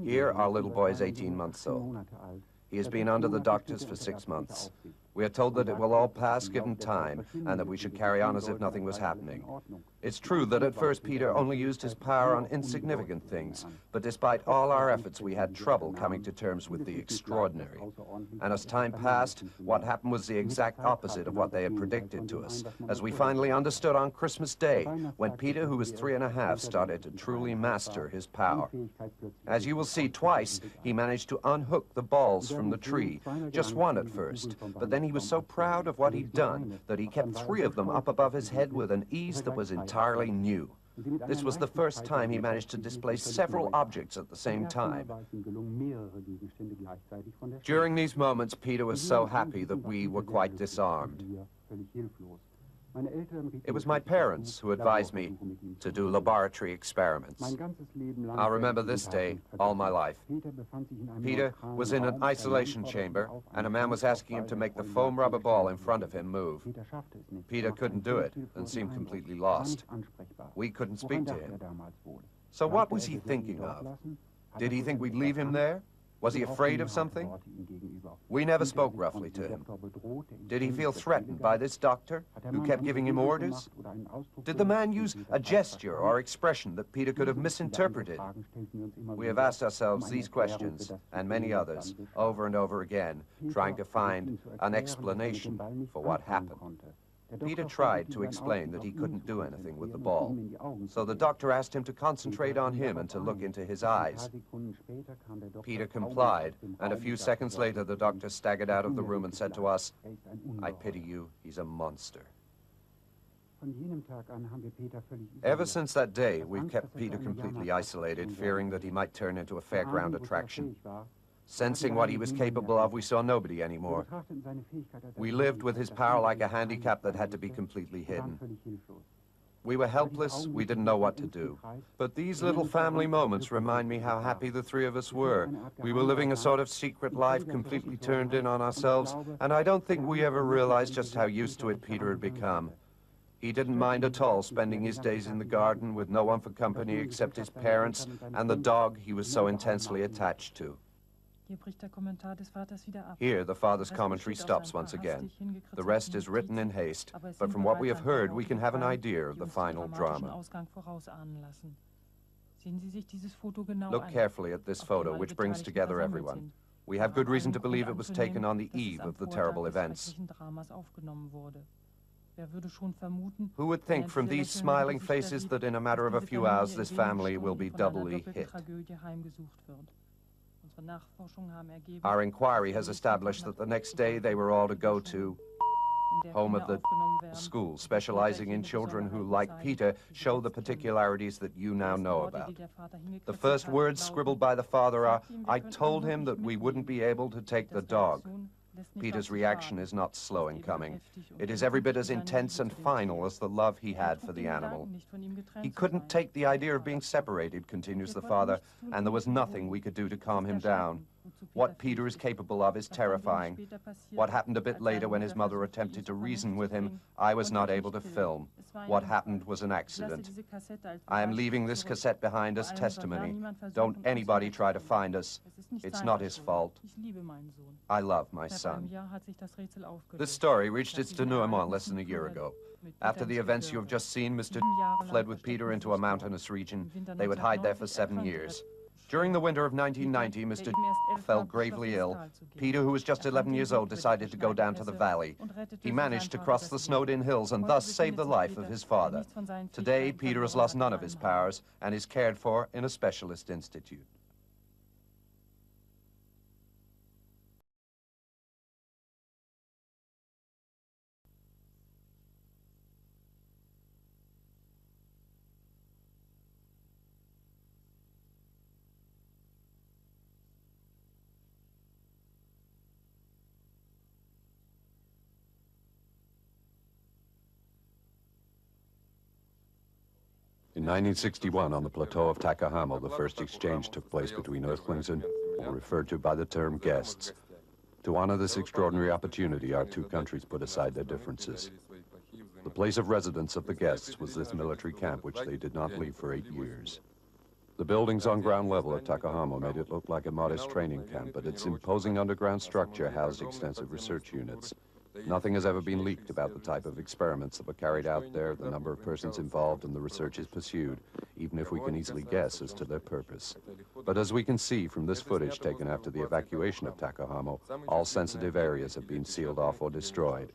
Here, our little boy is 18 months old. He has been under the doctors for 6 months. We are told that it will all pass given time, and that we should carry on as if nothing was happening. It's true that at first Peter only used his power on insignificant things, but despite all our efforts, we had trouble coming to terms with the extraordinary. And as time passed, what happened was the exact opposite of what they had predicted to us, as we finally understood on Christmas Day, when Peter, who was 3½, started to truly master his power. As you will see, twice he managed to unhook the balls from the tree, just one at first, but then he was so proud of what he'd done that he kept 3 of them up above his head with an ease that was entirely new. This was the first time he managed to displace several objects at the same time. During these moments, Peter was so happy that we were quite disarmed. It was my parents who advised me to do laboratory experiments. I'll remember this day all my life. Peter was in an isolation chamber, and a man was asking him to make the foam rubber ball in front of him move. Peter couldn't do it and seemed completely lost. We couldn't speak to him. So what was he thinking of? Did he think we'd leave him there? Was he afraid of something? We never spoke roughly to him. Did he feel threatened by this doctor, who kept giving him orders? Did the man use a gesture or expression that Peter could have misinterpreted? We have asked ourselves these questions, and many others, over and over again, trying to find an explanation for what happened. Peter tried to explain that he couldn't do anything with the ball, so the doctor asked him to concentrate on him and to look into his eyes. Peter complied, and a few seconds later the doctor staggered out of the room and said to us, "I pity you, he's a monster." Ever since that day, we've kept Peter completely isolated, fearing that he might turn into a fairground attraction. Sensing what he was capable of, we saw nobody anymore. We lived with his power like a handicap that had to be completely hidden. We were helpless, we didn't know what to do. But these little family moments remind me how happy the three of us were. We were living a sort of secret life, completely turned in on ourselves, and I don't think we ever realized just how used to it Peter had become. He didn't mind at all spending his days in the garden with no one for company except his parents and the dog he was so intensely attached to. Here, the father's commentary stops once again. The rest is written in haste, but from what we have heard, we can have an idea of the final drama. Look carefully at this photo, which brings together everyone. We have good reason to believe it was taken on the eve of the terrible events. Who would think from these smiling faces that in a matter of a few hours this family will be doubly hit? Our inquiry has established that the next day they were all to go to home of the school, specializing in children who, like Peter, show the particularities that you now know about. The first words scribbled by the father are, "I told him that we wouldn't be able to take the dog." Peter's reaction is not slow in coming. It is every bit as intense and final as the love he had for the animal. He couldn't take the idea of being separated, continues the father, and there was nothing we could do to calm him down. What Peter is capable of is terrifying. What happened a bit later when his mother attempted to reason with him, I was not able to film. What happened was an accident. I am leaving this cassette behind as testimony. Don't anybody try to find us. It's not his fault. I love my son. This story reached its denouement less than a year ago. After the events you have just seen, Mr. fled with Peter into a mountainous region. They would hide there for 7 years. During the winter of 1990, Mr. fell gravely ill. Peter, who was just 11 years old, decided to go down to the valley. He managed to cross the snowed-in hills and thus save the life of his father. Today, Peter has lost none of his powers and is cared for in a specialist institute. In 1961, on the plateau of Takahama, the first exchange took place between Earthlings and, referred to by the term, guests. To honor this extraordinary opportunity, our two countries put aside their differences. The place of residence of the guests was this military camp, which they did not leave for 8 years. The buildings on ground level at Takahama made it look like a modest training camp, but its imposing underground structure housed extensive research units. Nothing has ever been leaked about the type of experiments that were carried out there, the number of persons involved, and the researches pursued, even if we can easily guess as to their purpose. But as we can see from this footage taken after the evacuation of Takahama, all sensitive areas have been sealed off or destroyed.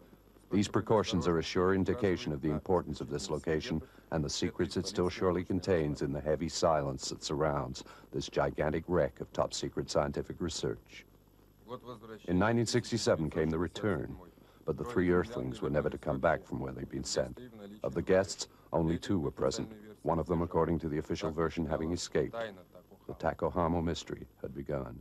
These precautions are a sure indication of the importance of this location and the secrets it still surely contains in the heavy silence that surrounds this gigantic wreck of top-secret scientific research. In 1967 came the return. But the 3 Earthlings were never to come back from where they'd been sent. Of the guests, only 2 were present, one of them, according to the official version, having escaped. The Takahama mystery had begun.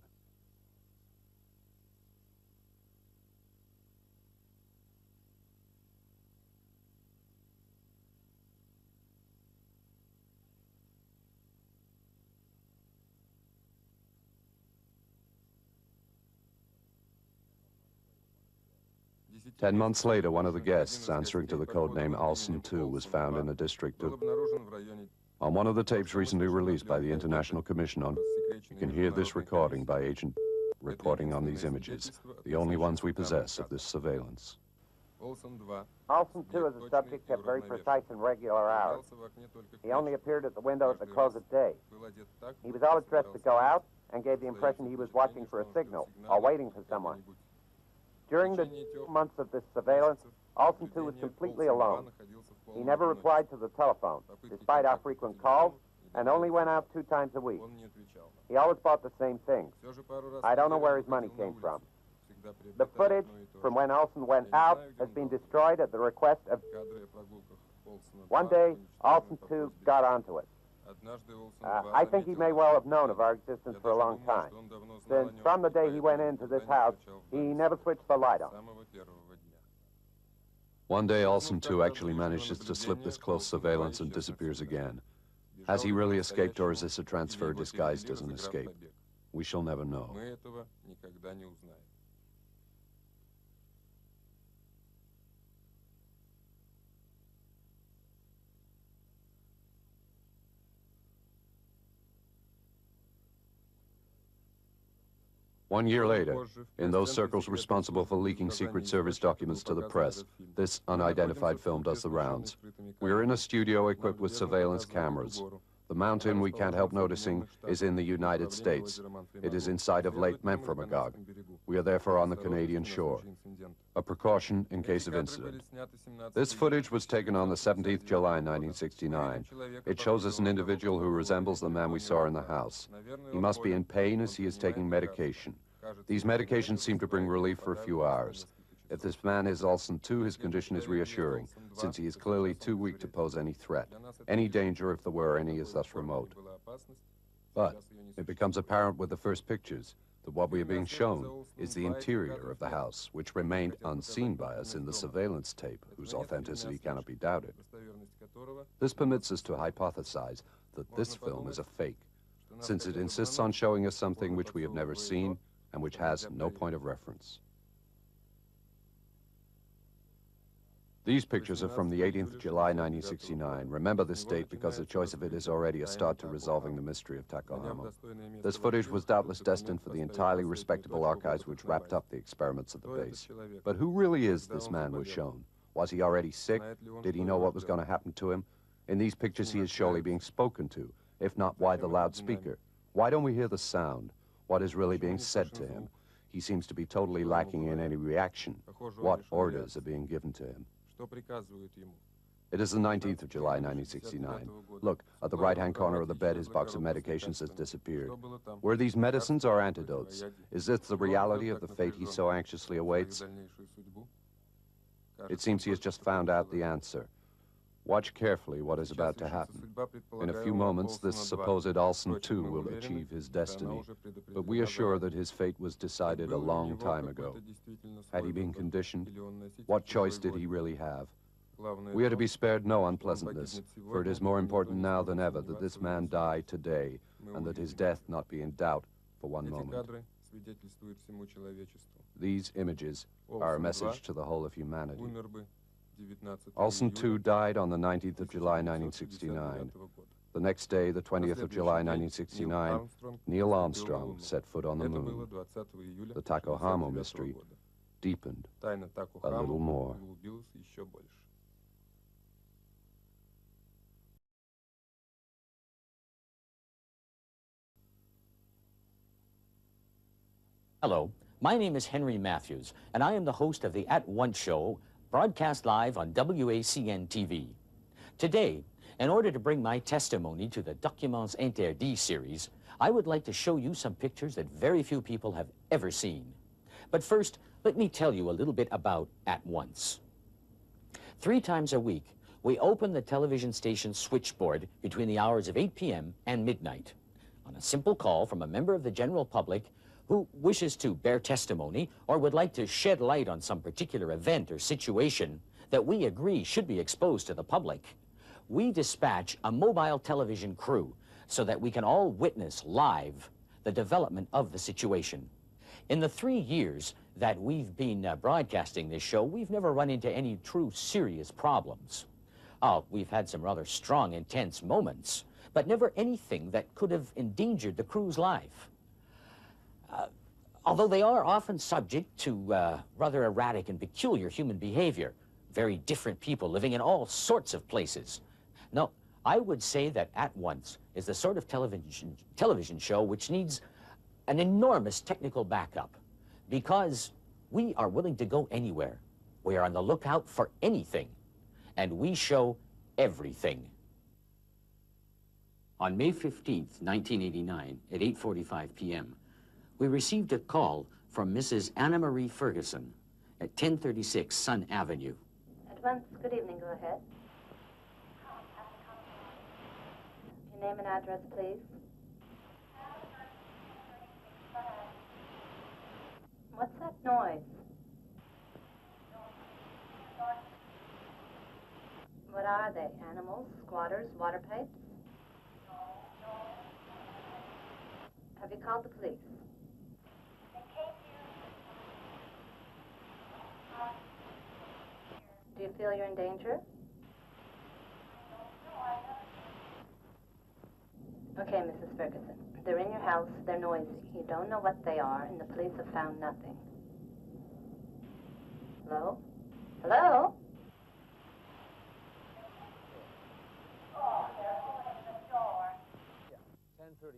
Ten months later, one of the guests, answering to the code name Alson 2, was found in a district of... On one of the tapes recently released by the International Commission on... You can hear this recording by Agent reporting on these images, the only ones we possess of this surveillance. Alson 2 as a subject kept very precise and regular hours. He only appeared at the window at the close of day. He was always dressed to go out and gave the impression he was watching for a signal or waiting for someone. During the 2 months of this surveillance, Olsen 2 was completely alone. He never replied to the telephone, despite our frequent calls, and only went out 2 times a week. He always bought the same things. I don't know where his money came from. The footage from when Olsen went out has been destroyed at the request of... One day, Olsen 2 got onto it. I think he may well have known of our existence for a long time, since from the day he went into this house, he never switched the light on. One day, Olsen 2 actually manages to slip this close surveillance and disappears again. Has he really escaped, or is this a transfer disguised as an escape? We shall never know. One year later, in those circles responsible for leaking Secret Service documents to the press, this unidentified film does the rounds. We are in a studio equipped with surveillance cameras. The mountain we can't help noticing is in the United States. It is inside of Lake Memphremagog. We are therefore on the Canadian shore. A precaution in case of incident. This footage was taken on the 17th July 1969. It shows us an individual who resembles the man we saw in the house. He must be in pain as he is taking medication. These medications seem to bring relief for a few hours. If this man is Olsen 2, his condition is reassuring, since he is clearly too weak to pose any threat. Any danger, if there were any, is thus remote. But it becomes apparent with the first pictures that what we are being shown is the interior of the house, which remained unseen by us in the surveillance tape, whose authenticity cannot be doubted. This permits us to hypothesize that this film is a fake, since it insists on showing us something which we have never seen and which has no point of reference. These pictures are from the 18th July 1969. Remember this date because the choice of it is already a start to resolving the mystery of Takohama. This footage was doubtless destined for the entirely respectable archives which wrapped up the experiments at the base. But who really is this man was shown? Was he already sick? Did he know what was going to happen to him? In these pictures he is surely being spoken to. If not, why the loudspeaker? Why don't we hear the sound? What is really being said to him? He seems to be totally lacking in any reaction. What orders are being given to him? It is the 19th of July, 1969. Look, at the right-hand corner of the bed, his box of medications has disappeared. Were these medicines or antidotes? Is this the reality of the fate he so anxiously awaits? It seems he has just found out the answer. Watch carefully what is about to happen. In a few moments, this supposed Olsen 2 will achieve his destiny, but we are sure that his fate was decided a long time ago. Had he been conditioned? What choice did he really have? We are to be spared no unpleasantness, for it is more important now than ever that this man die today, and that his death not be in doubt for one moment. These images are a message to the whole of humanity. Olsen 2 died on the 19th of July, 1969. The next day, the 20th of July, 1969, Neil Armstrong set foot on the moon. The Takohama mystery deepened a little more. Hello, my name is Henry Matthews, and I am the host of the At Once Show, broadcast live on WACN-TV. Today, in order to bring my testimony to the Documents Interdits series, I would like to show you some pictures that very few people have ever seen. But first, let me tell you a little bit about At Once. 3 times a week, we open the television station's switchboard between the hours of 8 p.m. and midnight. On a simple call from a member of the general public who wishes to bear testimony or would like to shed light on some particular event or situation that we agree should be exposed to the public, we dispatch a mobile television crew so that we can all witness live the development of the situation. In the 3 years that we've been broadcasting this show, we've never run into any true serious problems. We've had some rather strong, intense moments, but never anything that could have endangered the crew's life. Although they are often subject to rather erratic and peculiar human behavior, very different people living in all sorts of places. No, I would say that At Once is the sort of television show which needs an enormous technical backup, because We are willing to go anywhere. We are on the lookout for anything. And we show everything. On May 15th, 1989, at 8:45 p.m., we received a call from Mrs. Anna Marie Ferguson at 1036 Sun Avenue. At once, good evening, go ahead. Your name and address, please. What's that noise? What are they? Animals, squatters, water pipes? Have you called the police? Do you feel you're in danger? Okay, Mrs. Ferguson. They're in your house, they're noisy. You don't know what they are, and the police have found nothing. Hello? Hello? Yeah, 10:36.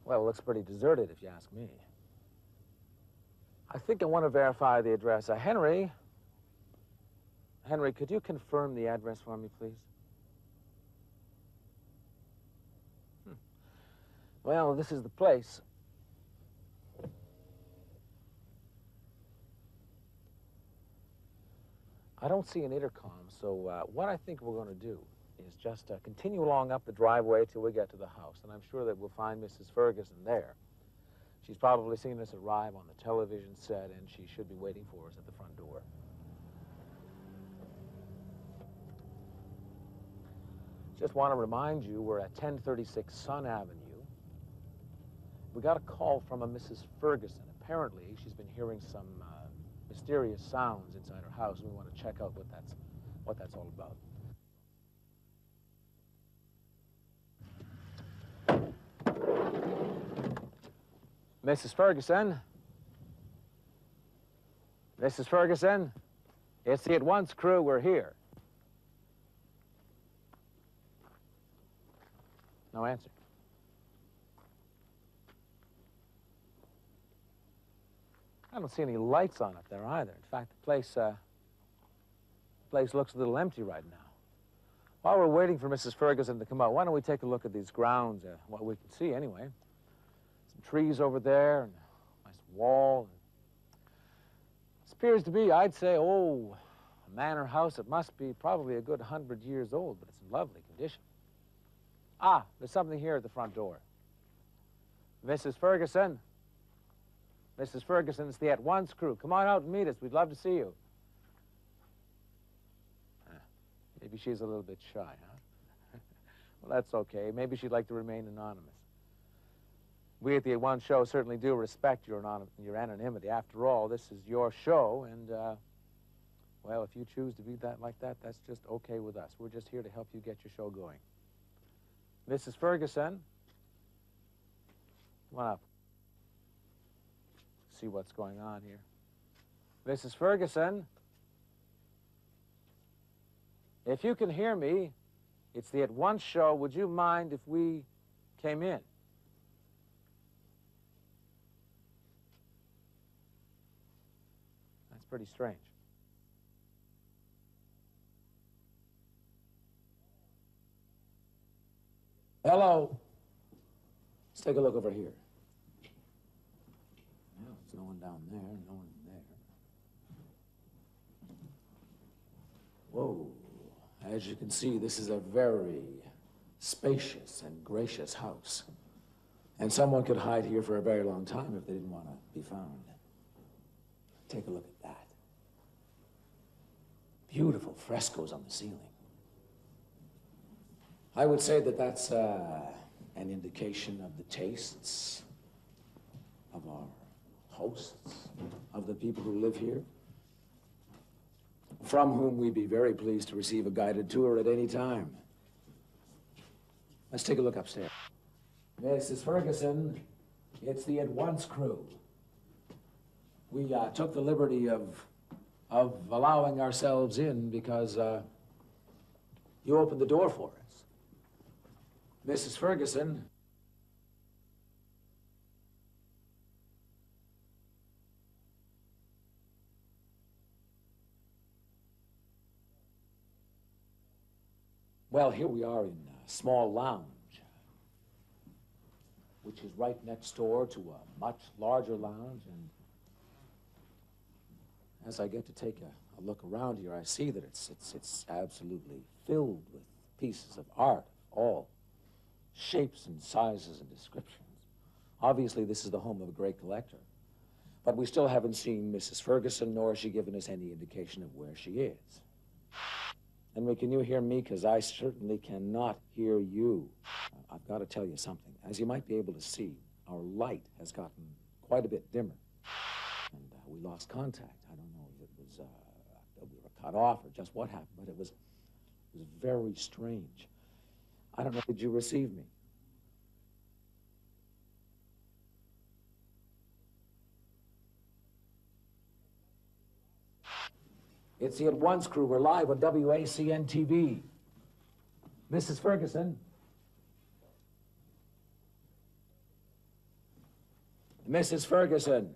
Well, it looks pretty deserted, if you ask me. I think I want to verify the address. Henry, could you confirm the address for me, please? Well, this is the place. I don't see an intercom, so what I think we're going to do is just continue along up the driveway till we get to the house, and I'm sure that we'll find Mrs. Ferguson there. She's probably seen us arrive on the television set, and she should be waiting for us at the front door. Just want to remind you, we're at 1036 Sun Avenue. We got a call from a Mrs. Ferguson. Apparently, she's been hearing some mysterious sounds inside her house, and we want to check out what that's all about. Mrs. Ferguson? Mrs. Ferguson? It's the At Once crew. We're here. No answer. I don't see any lights on up there either. In fact, the place looks a little empty right now. While we're waiting for Mrs. Ferguson to come out, why don't we take a look at these grounds, what we can see anyway. Some trees over there, and a nice wall. This appears to be, I'd say, a manor house. It must be probably a good 100 years old, but it's in lovely condition. Ah, there's something here at the front door. Mrs. Ferguson. Mrs. Ferguson, it's the At Once crew. Come on out and meet us. We'd love to see you. Maybe she's a little bit shy, huh? Well, that's okay. Maybe she'd like to remain anonymous. We at the At Once show certainly do respect your anonymity. After all, this is your show, and, well, if you choose to be like that, that's just okay with us. We're just here to help you get your show going. Mrs. Ferguson, come on up. See what's going on here. Mrs. Ferguson, if you can hear me, it's the At Once show. Would you mind if we came in? That's pretty strange. Hello. Let's take a look over here. Well, there's no one down there, no one there. Whoa. As you can see, this is a very spacious and gracious house. And someone could hide here for a very long time if they didn't want to be found. Take a look at that. Beautiful frescoes on the ceiling. I would say that that's an indication of the tastes of our hosts, of the people who live here, from whom we'd be very pleased to receive a guided tour at any time. Let's take a look upstairs. Mrs. Ferguson, it's the At Once crew. We took the liberty of allowing ourselves in because you opened the door for us. Mrs. Ferguson, Well, here we are in a small lounge, which is right next door to a much larger lounge. And as I get to take a look around here, I see that it's absolutely filled with pieces of art of all shapes and sizes and descriptions. Obviously, this is the home of a great collector. But we still haven't seen Mrs. Ferguson, nor has she given us any indication of where she is. Henry, can you hear me? Because I certainly cannot hear you. I've got to tell you something. As you might be able to see, our light has gotten quite a bit dimmer. And we lost contact. I don't know if it was that we were cut off or just what happened, but it was very strange. I don't know, did you receive me? It's the At Once crew. We're live on WACN TV. Mrs. Ferguson. Mrs. Ferguson.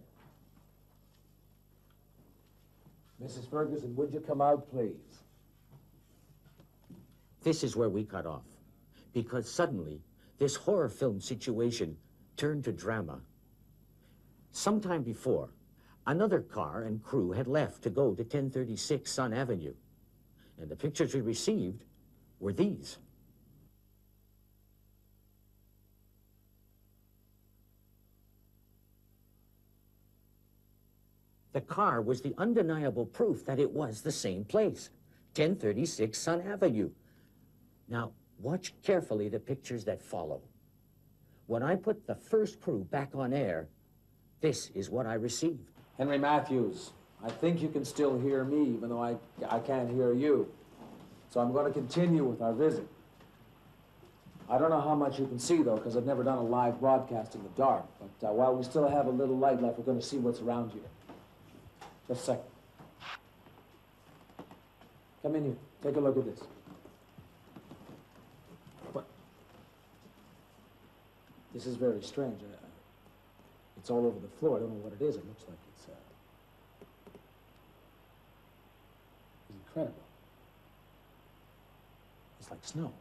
Mrs. Ferguson, would you come out, please? This is where we cut off, because suddenly this horror film situation turned to drama. Sometime before, another car and crew had left to go to 1036 Sun Avenue, and the pictures we received were these. The car was the undeniable proof that it was the same place, 1036 Sun Avenue. Now, watch carefully the pictures that follow. When I put the first crew back on air, this is what I received. Henry Matthews, I think you can still hear me, even though I can't hear you. So I'm going to continue with our visit. I don't know how much you can see, though, because I've never done a live broadcast in the dark. But while we still have a little light left, we're going to see what's around here. Just a second. Come in here. Take a look at this. What? This is very strange. It's all over the floor. I don't know what it is. It looks like it's incredible. It's like snow.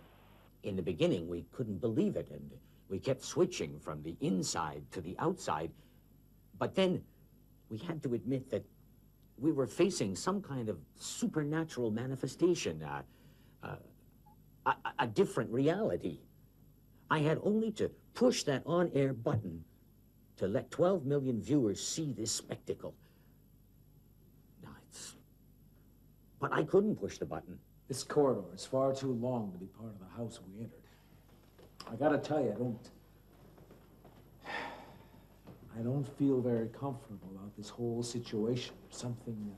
In the beginning, we couldn't believe it, and we kept switching from the inside to the outside. But then we had to admit that we were facing some kind of supernatural manifestation, a different reality. I had only to push that on-air button to let 12 million viewers see this spectacle. Now but I couldn't push the button. This corridor is far too long to be part of the house we entered. I gotta tell you, I don't feel very comfortable about this whole situation. There's something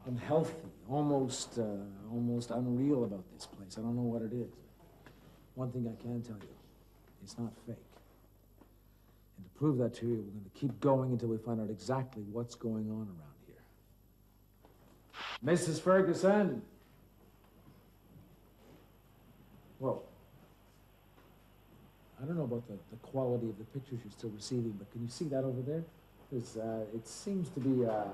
unhealthy, almost unreal about this place. I don't know what it is. One thing I can tell you, it's not fake. And to prove that to you, we're going to keep going until we find out exactly what's going on around here. Mrs. Ferguson! Whoa. I don't know about the quality of the pictures you're still receiving, but can you see that over there? There's, it seems to be an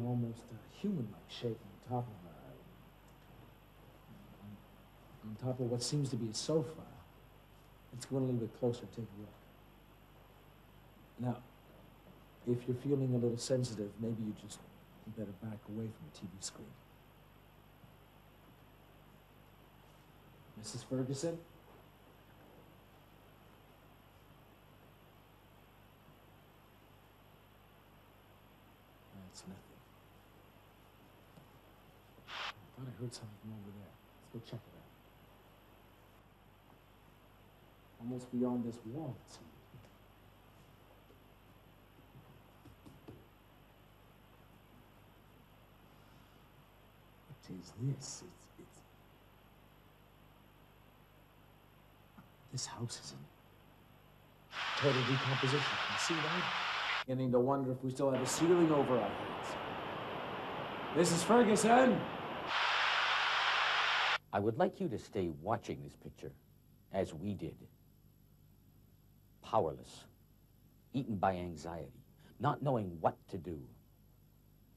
almost human-like shape on top of what seems to be a sofa. Let's go a little bit closer, take a look. Now, if you're feeling a little sensitive, maybe you just better back away from the TV screen. Mrs. Ferguson? That's nothing. I thought I heard something from over there. Let's go check it out. Almost beyond this wall, it seems. What is this? This house is in total decomposition. Can you see that? Beginning to wonder if we still have a ceiling over our heads. Mrs. Ferguson! I would like you to stay watching this picture, as we did. Powerless, eaten by anxiety, not knowing what to do.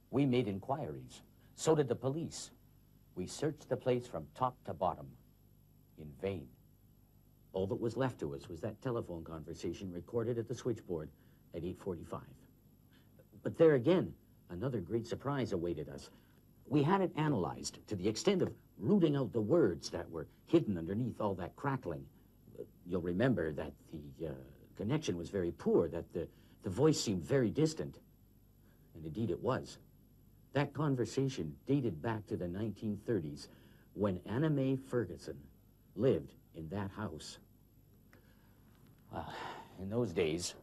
We made inquiries. So did the police. We searched the place from top to bottom, in vain. All that was left to us was that telephone conversation recorded at the switchboard at 8:45. But there again, another great surprise awaited us. We had it analyzed to the extent of rooting out the words that were hidden underneath all that crackling. You'll remember that the connection was very poor, that the voice seemed very distant. And indeed it was. That conversation dated back to the 1930s when Anna Mae Ferguson lived in that house. In those days,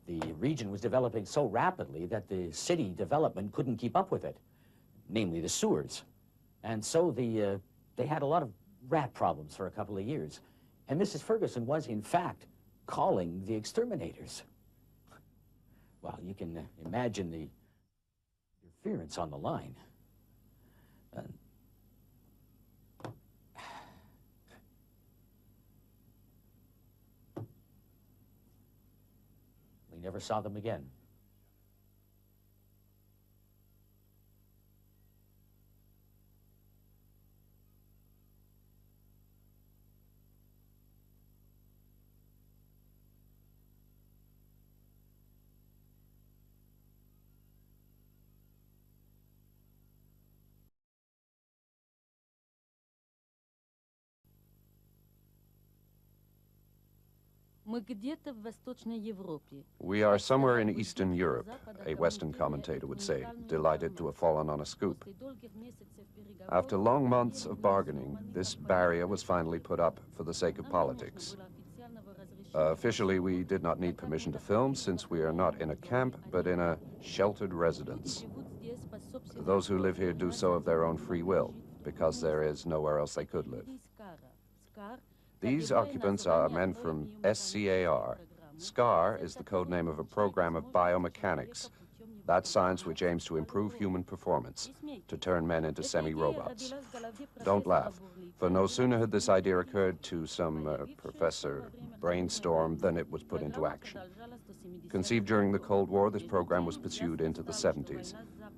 the region was developing so rapidly that the city development couldn't keep up with it, namely the sewers. And so they had a lot of rat problems for a couple of years. And Mrs. Ferguson was, in fact, calling the exterminators. Well, you can imagine the interference on the line. We never saw them again. We are somewhere in Eastern Europe, a Western commentator would say, delighted to have fallen on a scoop. After long months of bargaining, this barrier was finally put up for the sake of politics. Officially, we did not need permission to film since we are not in a camp, but in a sheltered residence. Those who live here do so of their own free will, because there is nowhere else they could live. These occupants are men from SCAR. SCAR is the code name of a program of biomechanics, that science which aims to improve human performance, to turn men into semi-robots. Don't laugh, for no sooner had this idea occurred to some Professor Brainstorm than it was put into action. Conceived during the Cold War, this program was pursued into the 70s.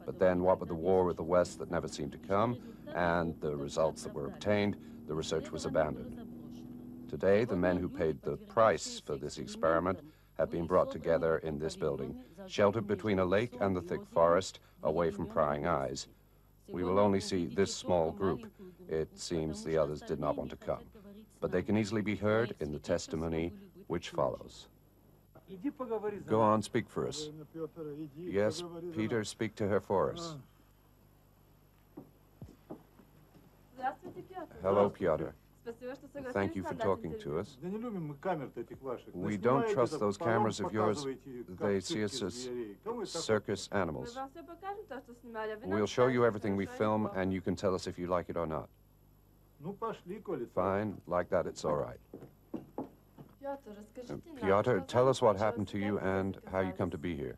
But then, what with the war with the West that never seemed to come, and the results that were obtained, the research was abandoned. Today, the men who paid the price for this experiment have been brought together in this building, sheltered between a lake and the thick forest, away from prying eyes. We will only see this small group. It seems the others did not want to come. But they can easily be heard in the testimony which follows. Go on, speak for us. Yes, Peter, speak to her for us. Hello, Pyotr. Thank you for talking to us. We don't trust those cameras of yours. They see us as circus animals. We'll show you everything we film, and you can tell us if you like it or not. Fine, like that, it's all right. Pyotr, tell us what happened to you and how you come to be here.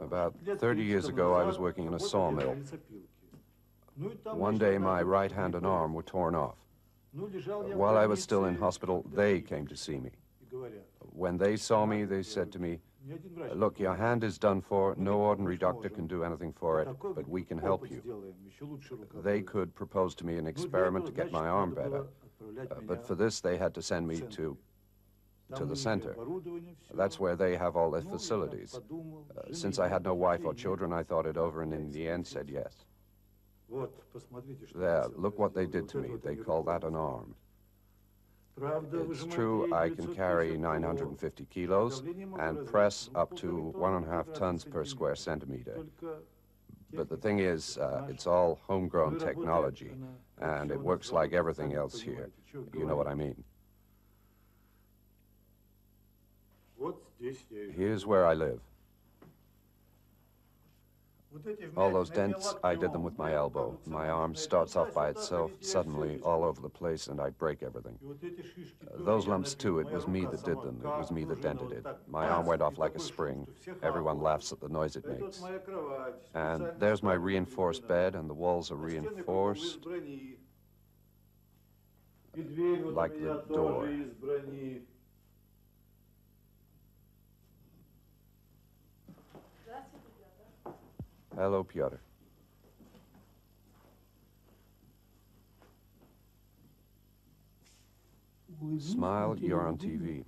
About 30 years ago, I was working in a sawmill. One day, my right hand and arm were torn off. While I was still in hospital, they came to see me. When they saw me, they said to me, "Look, your hand is done for. No ordinary doctor can do anything for it, but we can help you." They could propose to me an experiment to get my arm better. But for this, they had to send me to the center. That's where they have all their facilities. Since I had no wife or children, I thought it over and in the end said yes. There, look what they did to me. They call that an arm. It's true I can carry 950 kilos and press up to 1.5 tons per square centimeter. But the thing is, it's all homegrown technology, and it works like everything else here. You know what I mean. Here's where I live. All those dents, I did them with my elbow. My arm starts off by itself, suddenly, all over the place, and I break everything. Those lumps, too, it was me that did them. It was me that dented it. My arm went off like a spring. Everyone laughs at the noise it makes. And there's my reinforced bed, and the walls are reinforced like the door. Hello, Pyotr. Smile, you're on TV.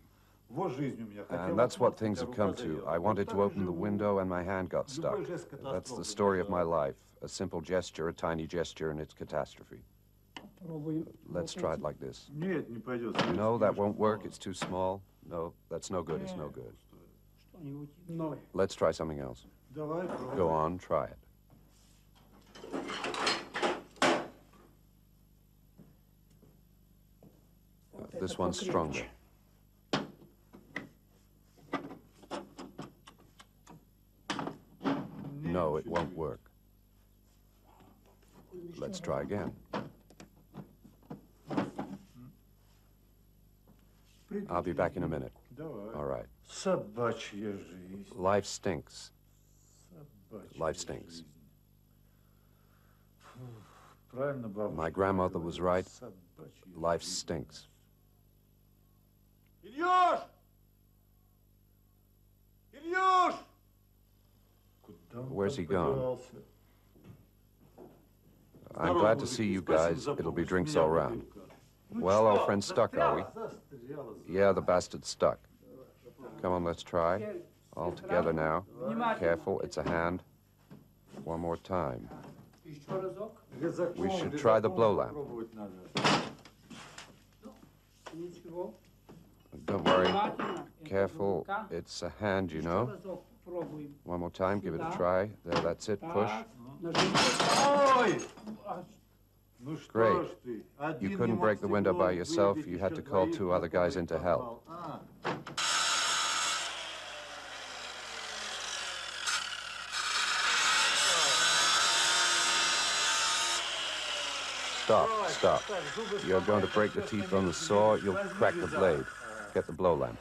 And that's what things have come to. I wanted to open the window and my hand got stuck. That's the story of my life. A simple gesture, a tiny gesture, and it's catastrophe. Let's try it like this. No, that won't work. It's too small. No, that's no good. It's no good. Let's try something else. Go on, try it. This one's stronger. No, it won't work. Let's try again. I'll be back in a minute. All right. Life stinks. Life stinks. My grandmother was right. Life stinks. Ilyush! Ilyush! Where's he gone? I'm glad to see you guys. It'll be drinks all round. Well, all friends stuck, are we? Yeah, the bastard's stuck. Come on, let's try. All together now. Careful, it's a hand. One more time. We should try the blow lamp. Don't worry. Careful, it's a hand, you know. One more time, give it a try. There, that's it, push. Great. You couldn't break the window by yourself. You had to call 2 other guys in to help. Stop, stop. You're going to break the teeth on the saw. You'll crack the blade. Get the blow lamp.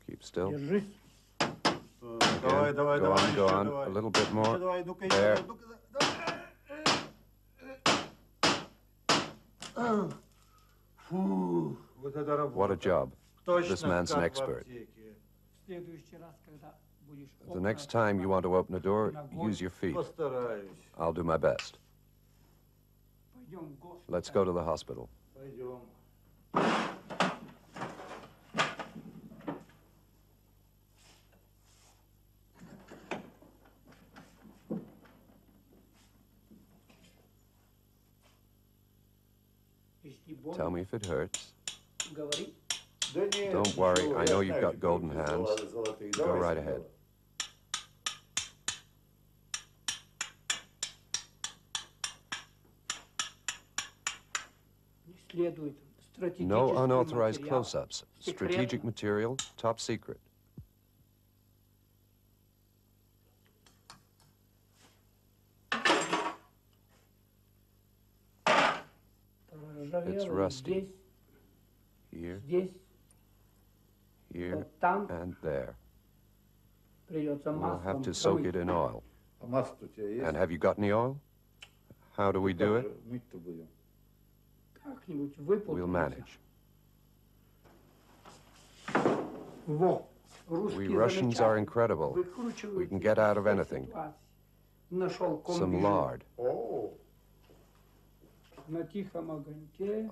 Keep still. Again. Go on. A little bit more. There. What a job. This man's an expert. The next time you want to open a door, use your feet. I'll do my best. Let's go to the hospital. Tell me if it hurts. Don't worry, I know you've got golden hands. Go right ahead. No unauthorized close-ups. Strategic material, top secret. It's rusty. Here, here, and there. We'll have to soak it in oil. And have you got any oil? How do we do it? We'll manage. We Russians are incredible. We can get out of anything. Some lard.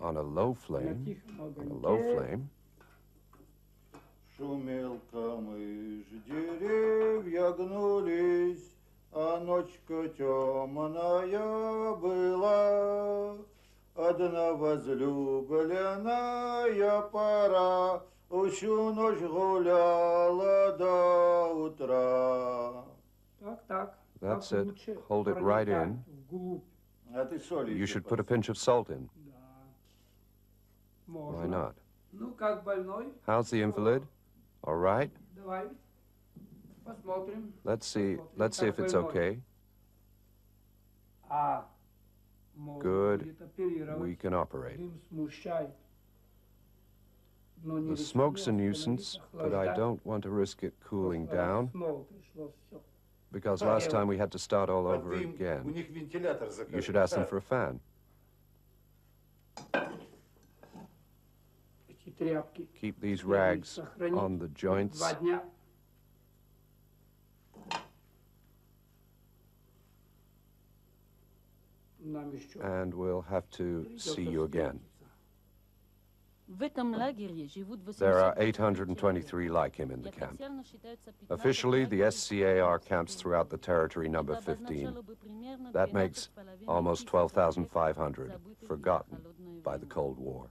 On a low flame. On a low flame. Шумел камыш, деревья гнулись, а ночка темная была. Одна возлюбленная пора всю ночь гуляла до утра. That's it. Hold it right in. You should put a pinch of salt in. Why not? How's the invalid? All right? Let's see if it's okay. Good. We can operate. The smoke's a nuisance, but I don't want to risk it cooling down, because last time we had to start all over again. You should ask them for a fan. Keep these rags on the joints. And we'll have to see you again. There are 823 like him in the camp. Officially, the SCA are camps throughout the territory number 15. That makes almost 12,500 forgotten by the Cold War.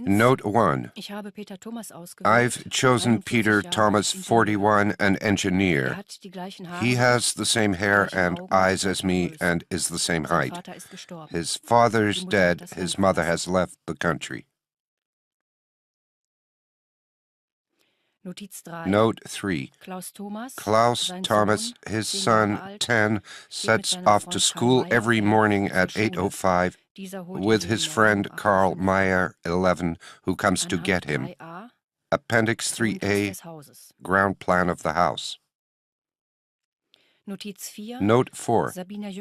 Note 1. I've chosen Peter Thomas, 41, an engineer. He has the same hair and eyes as me and is the same height. His father's dead. His mother has left the country. Note 3. Klaus Thomas, his son, 10, sets off to school every morning at 8:05 with his friend Karl Meyer, 11, who comes to get him. Appendix 3A, ground plan of the house. Note 4. Sabina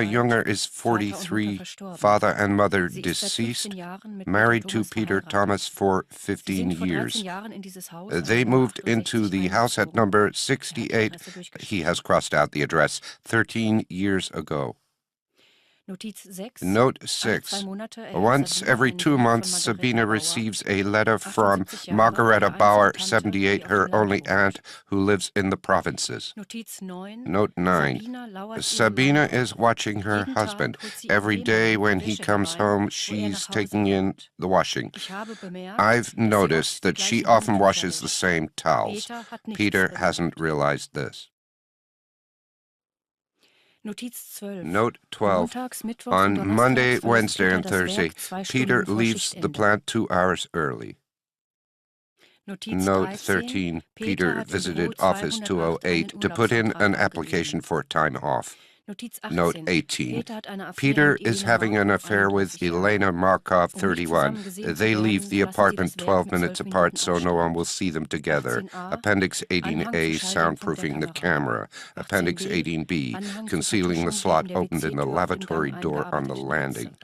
Junger is 43, father and mother deceased, married to Peter Thomas for 15 years. They moved into the house at number 68, he has crossed out the address, 13 years ago. Note 6. Once every 2 months, Sabina receives a letter from Margareta Bauer, 78, her only aunt, who lives in the provinces. Note 9. Sabina is watching her husband. Every day when he comes home, she's taking in the washing. I've noticed that she often washes the same towels. Peter hasn't realized this. Note 12. On Monday, Wednesday, and Thursday, Peter leaves the plant 2 hours early. Note 13. Peter visited Office 208 to put in an application for time off. Note 18. Peter is having an affair with Elena Markov, 31. They leave the apartment 12 minutes apart so no one will see them together. Appendix 18A, soundproofing the camera. Appendix 18B, concealing the slot opened in the lavatory door on the landing.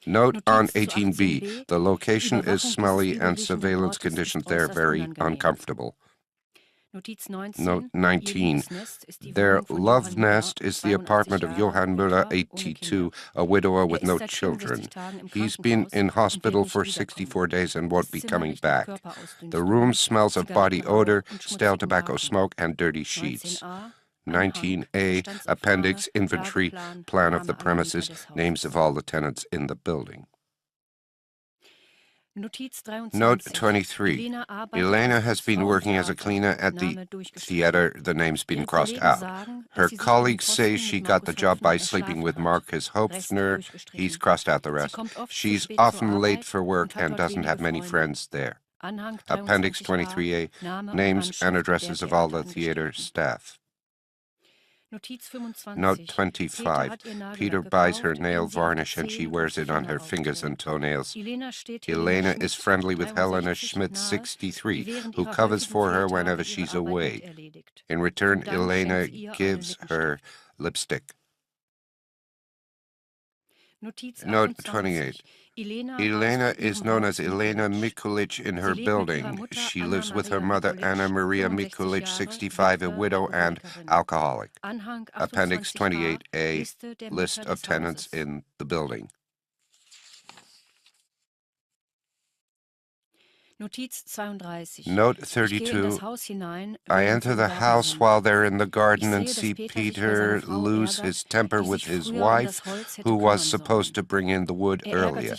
Note on 18B, the location is smelly and surveillance conditions there very uncomfortable. Note 19. Their love nest is the apartment of Johann Müller, 82, a widower with no children. He's been in hospital for 64 days and won't be coming back. The room smells of body odor, stale tobacco smoke, and dirty sheets. 19A, Appendix, Inventory, Plan of the premises, names of all the tenants in the building. Note 23. Elena has been working as a cleaner at the theater. The name's been crossed out. Her colleagues say she got the job by sleeping with Marcus Hopfner. He's crossed out the rest. She's often late for work and doesn't have many friends there. Appendix 23A, names and addresses of all the theater staff. Note 25. Peter buys her nail varnish and she wears it on her fingers and toenails. Elena is friendly with Helena Schmidt, 63, who covers for her whenever she's away. In return, Elena gives her lipstick. Note 28. Elena is known as Elena Mikulich in her building. She lives with her mother, Anna Maria Mikulich, 65, a widow and alcoholic. Appendix 28A, list of tenants in the building. Note 32. I enter the house while they're in the garden and see Peter lose his temper with his wife, who was supposed to bring in the wood earlier.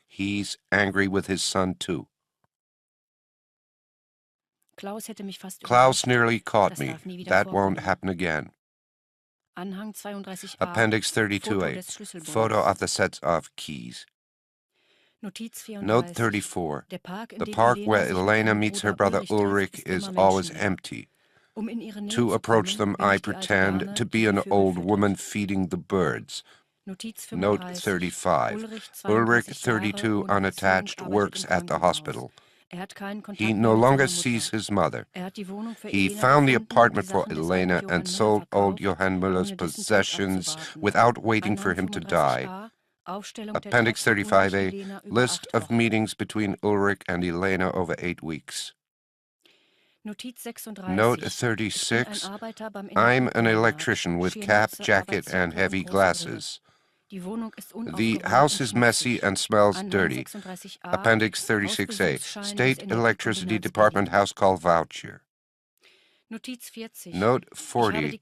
He's angry with his son, too. Klaus nearly caught me. That won't happen again. Appendix 32A, photo of the sets of keys. Note 34. The park where Elena meets her brother Ulrich is always empty. To approach them, I pretend to be an old woman feeding the birds. Note 35. Ulrich, 32, unattached, works at the hospital. He no longer sees his mother. He found the apartment for Elena and sold old Johann Müller's possessions without waiting for him to die. Appendix 35A, list of meetings between Ulrich and Elena over 8 weeks. Note 36, I'm an electrician with cap, jacket, and heavy glasses. The house is messy and smells dirty. Appendix 36A, State Electricity Department house call voucher. Note 40.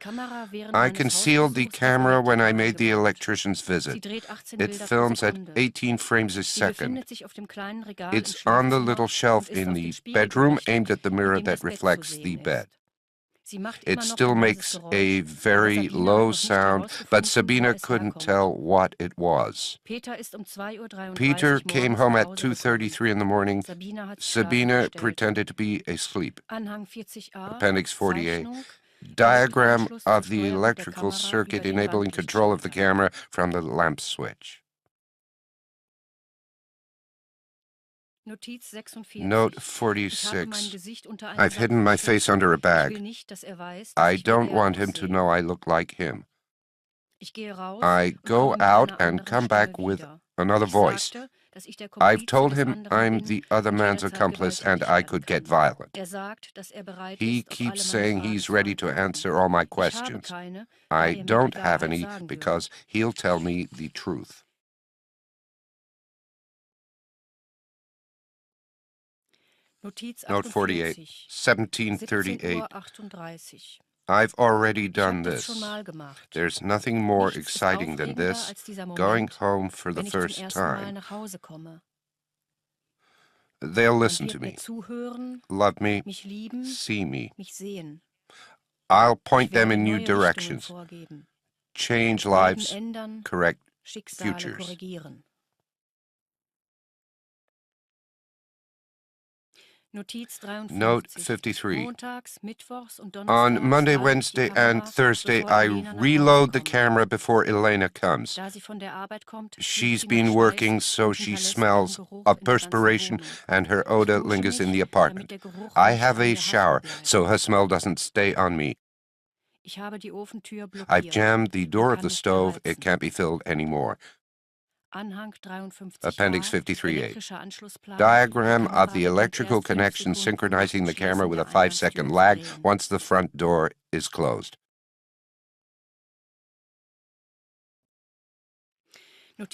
I concealed the camera when I made the electrician's visit. It films at 18 frames a second. It's on the little shelf in the bedroom aimed at the mirror that reflects the bed. It still makes a very low sound, but Sabina couldn't tell what it was. Peter came home at 2:33 in the morning. Sabina pretended to be asleep. Appendix 48. Diagram of the electrical circuit enabling control of the camera from the lamp switch. Note 46. I've hidden my face under a bag. I don't want him to know I look like him. I go out and come back with another voice. I've told him I'm the other man's accomplice and I could get violent. He keeps saying he's ready to answer all my questions. I don't have any because he'll tell me the truth. Note 48, 1738. I've already done this. There's nothing more exciting than this, going home for the first time. They'll listen to me, love me, see me. I'll point them in new directions, change lives, correct futures. Note 53. On Monday, Wednesday, and Thursday, I reload the camera before Elena comes. She's been working, so she smells of perspiration, and her odor lingers in the apartment. I have a shower, so her smell doesn't stay on me. I've jammed the door of the stove. It can't be filled anymore. Appendix 53A. Diagram of the electrical connection synchronizing the camera with a 5-second lag once the front door is closed.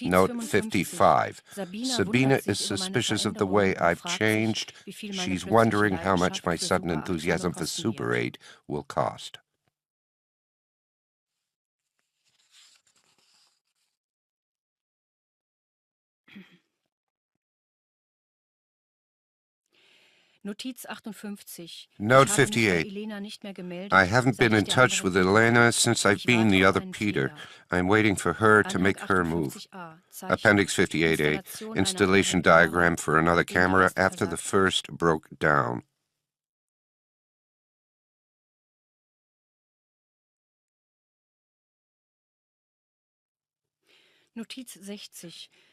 Note 55. Sabina is suspicious of the way I've changed. She's wondering how much my sudden enthusiasm for Super 8 will cost. Note 58. I haven't been in touch with Elena since I've been the other Peter. I'm waiting for her to make her move. Appendix 58A. Installation diagram for another camera after the first broke down.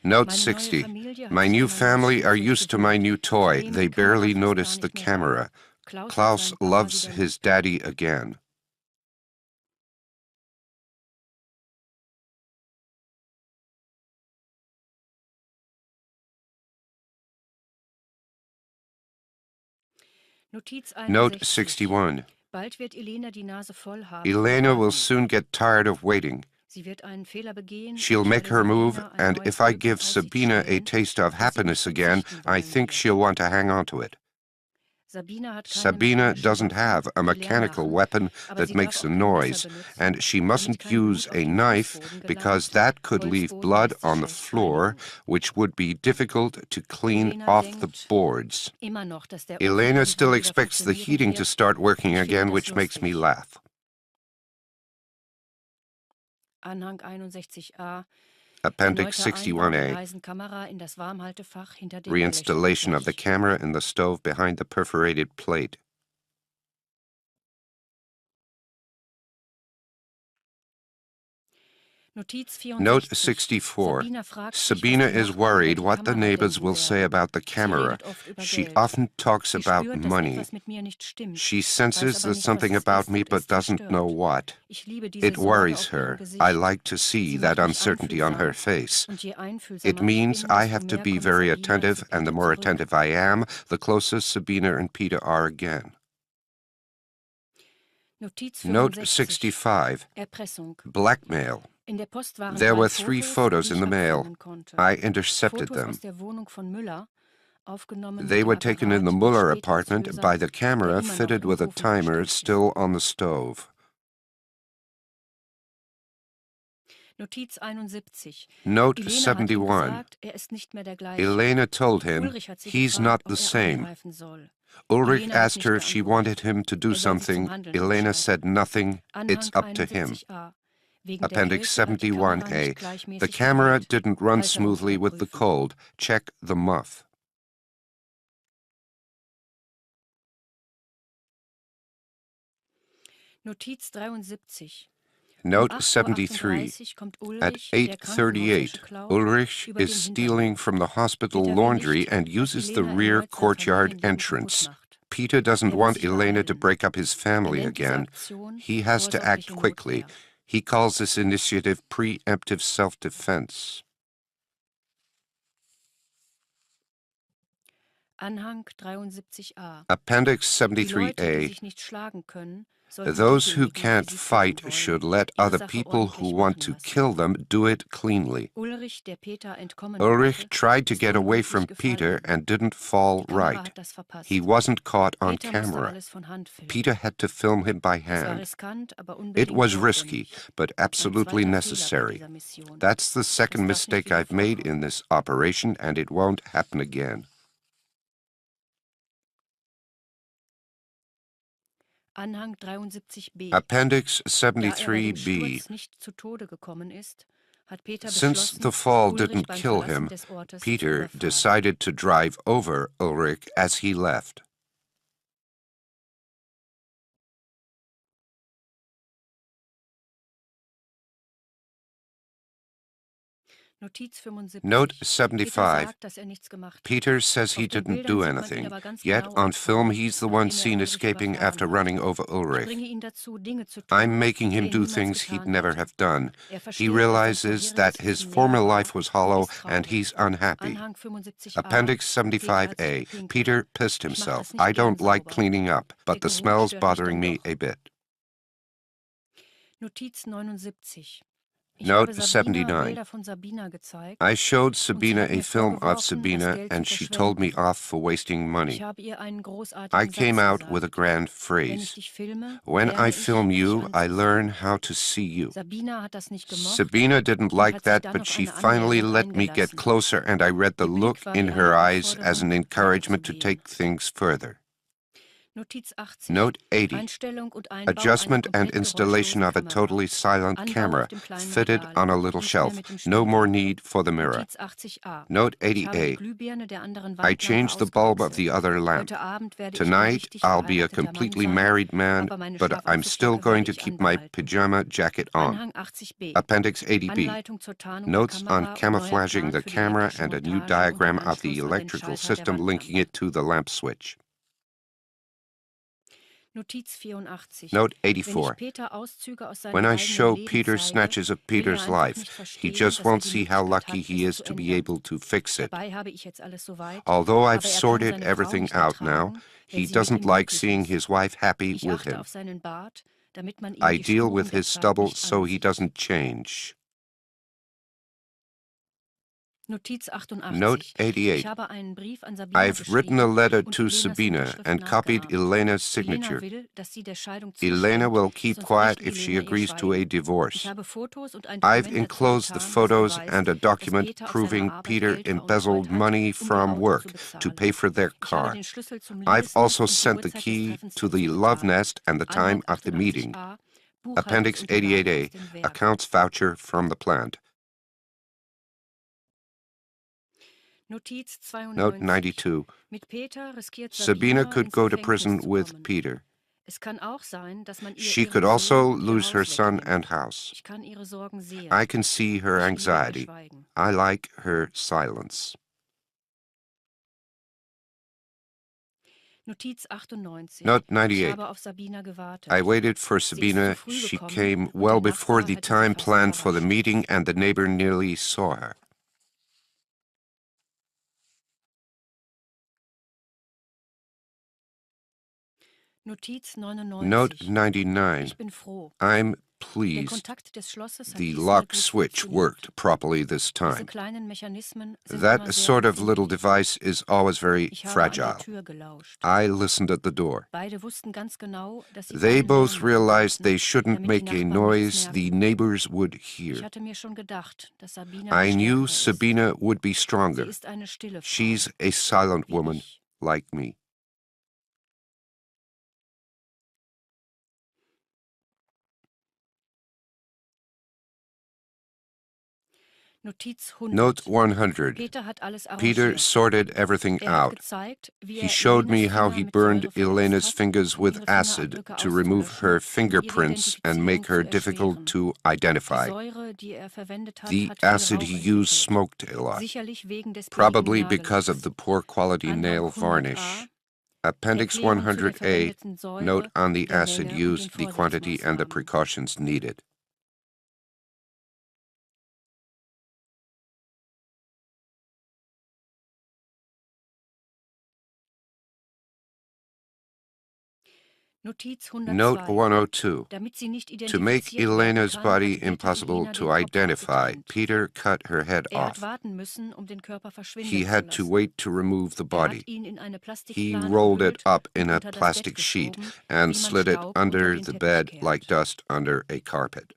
Note 60. My new family are used to my new toy. They barely notice the camera. Klaus loves his daddy again. Note 61. Elena will soon get tired of waiting. She'll make her move, and if I give Sabina a taste of happiness again, I think she'll want to hang on to it. Sabina doesn't have a mechanical weapon that makes a noise, and she mustn't use a knife because that could leave blood on the floor, which would be difficult to clean off the boards. Elena still expects the heating to start working again, which makes me laugh. Appendix 61A. Reinstallation of the camera in the stove behind the perforated plate. Note 64. Sabina is worried what the neighbors will say about the camera. She often talks about money. She senses there's something about me but doesn't know what. It worries her. I like to see that uncertainty on her face. It means I have to be very attentive, and the more attentive I am, the closer Sabina and Peter are again. Note 65. Blackmail. There were 3 photos in the mail. I intercepted them. They were taken in the Muller apartment by the camera fitted with a timer still on the stove. Note 71. Elena told him he's not the same. Ulrich asked her if she wanted him to do something. Elena said nothing. It's up to him. Appendix 71A. The camera didn't run smoothly with the cold. Check the muff. Note 73. At 8:38, Ulrich is stealing from the hospital laundry and uses the rear courtyard entrance. Peter doesn't want Elena to break up his family again. He has to act quickly. He calls this initiative preemptive self-defense. Appendix 73A. Those who can't fight should let other people who want to kill them do it cleanly. Ulrich tried to get away from Peter and didn't fall right. He wasn't caught on camera. Peter had to film him by hand. It was risky, but absolutely necessary. That's the second mistake I've made in this operation, and it won't happen again. Appendix 73B. Since the fall didn't kill him, Peter decided to drive over Ulrich as he left. Note 75. Peter says he didn't do anything, yet on film he's the one seen escaping after running over Ulrich. I'm making him do things he'd never have done. He realizes that his former life was hollow and he's unhappy. Appendix 75A. Peter pissed himself. I don't like cleaning up, but the smell's bothering me a bit. Note 79. I showed Sabina a film of Sabina, and she told me off for wasting money. I came out with a grand phrase. When I film you, I learn how to see you. Sabina didn't like that, but she finally let me get closer, and I read the look in her eyes as an encouragement to take things further. Note 80. Adjustment and installation of a totally silent camera, fitted on a little shelf. No more need for the mirror. Note 80A. I changed the bulb of the other lamp. Tonight, I'll be a completely married man, but I'm still going to keep my pajama jacket on. Appendix 80B. Notes on camouflaging the camera and a new diagram of the electrical system linking it to the lamp switch. Note 84. When I show Peter snatches of Peter's life, he just won't see how lucky he is to be able to fix it. Although I've sorted everything out now, he doesn't like seeing his wife happy with him. I deal with his stubble so he doesn't change. Note 88. I've written a letter to Sabina and copied Elena's signature. Elena will keep quiet if she agrees to a divorce. I've enclosed the photos and a document proving Peter embezzled money from work to pay for their car. I've also sent the key to the love nest and the time of the meeting. Appendix 88A, accounts voucher from the plant. Note 92. Sabina could go to prison with Peter. She could also lose her son and house. I can see her anxiety. I like her silence. Note 98. I waited for Sabina. She came well before the time planned for the meeting, and the neighbor nearly saw her. Note 99. I'm pleased the lock switch worked properly this time. That sort of little device is always very fragile. I listened at the door. They both realized they shouldn't make a noise the neighbors would hear. I knew Sabina would be stronger. She's a silent woman like me. Note 100. Peter sorted everything out. He showed me how he burned Elena's fingers with acid to remove her fingerprints and make her difficult to identify. The acid he used smoked a lot, probably because of the poor quality nail varnish. Appendix 100A, note on the acid used, the quantity and the precautions needed. Note 102. To make Elena's body impossible to identify, Peter cut her head off. He had to wait to remove the body. He rolled it up in a plastic sheet and slid it under the bed like dust under a carpet.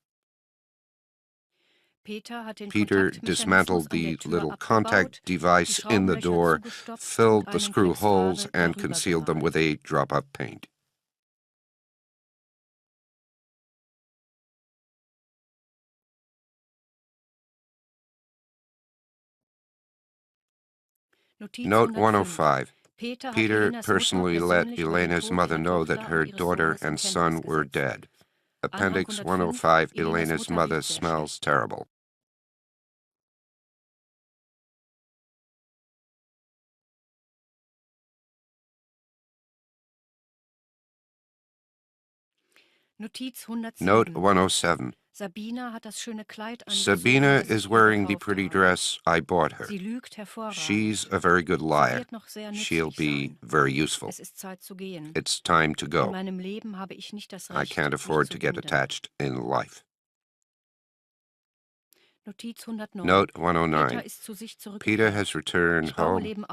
Peter dismantled the little contact device in the door, filled the screw holes, and concealed them with a drop of paint. Note 105. Peter personally let Elena's mother know that her daughter and son were dead. Appendix 105, Elena's mother smells terrible. Note 107. Sabina is wearing the pretty dress I bought her. She's a very good liar. She'll be very useful. It's time to go. I can't afford to get attached in life. Note 109. Peter has returned home.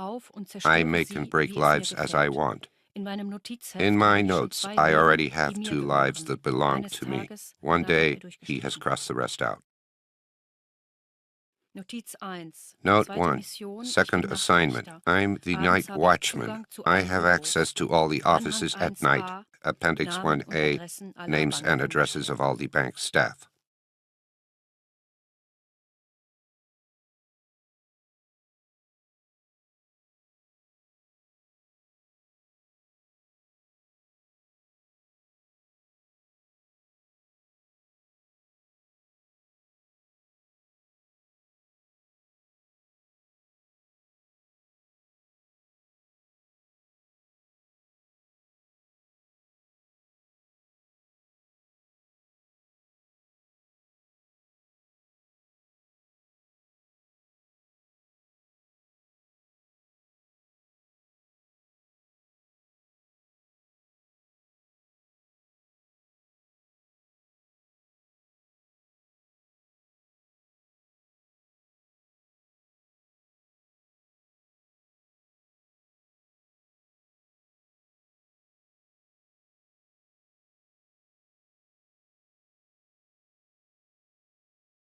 I make and break lives as I want. In my notes, I already have 2 lives that belong to me. One day, he has crossed the rest out. Note 1. Second assignment. I'm the night watchman. I have access to all the offices at night. Appendix 1A, names and addresses of all the bank staff.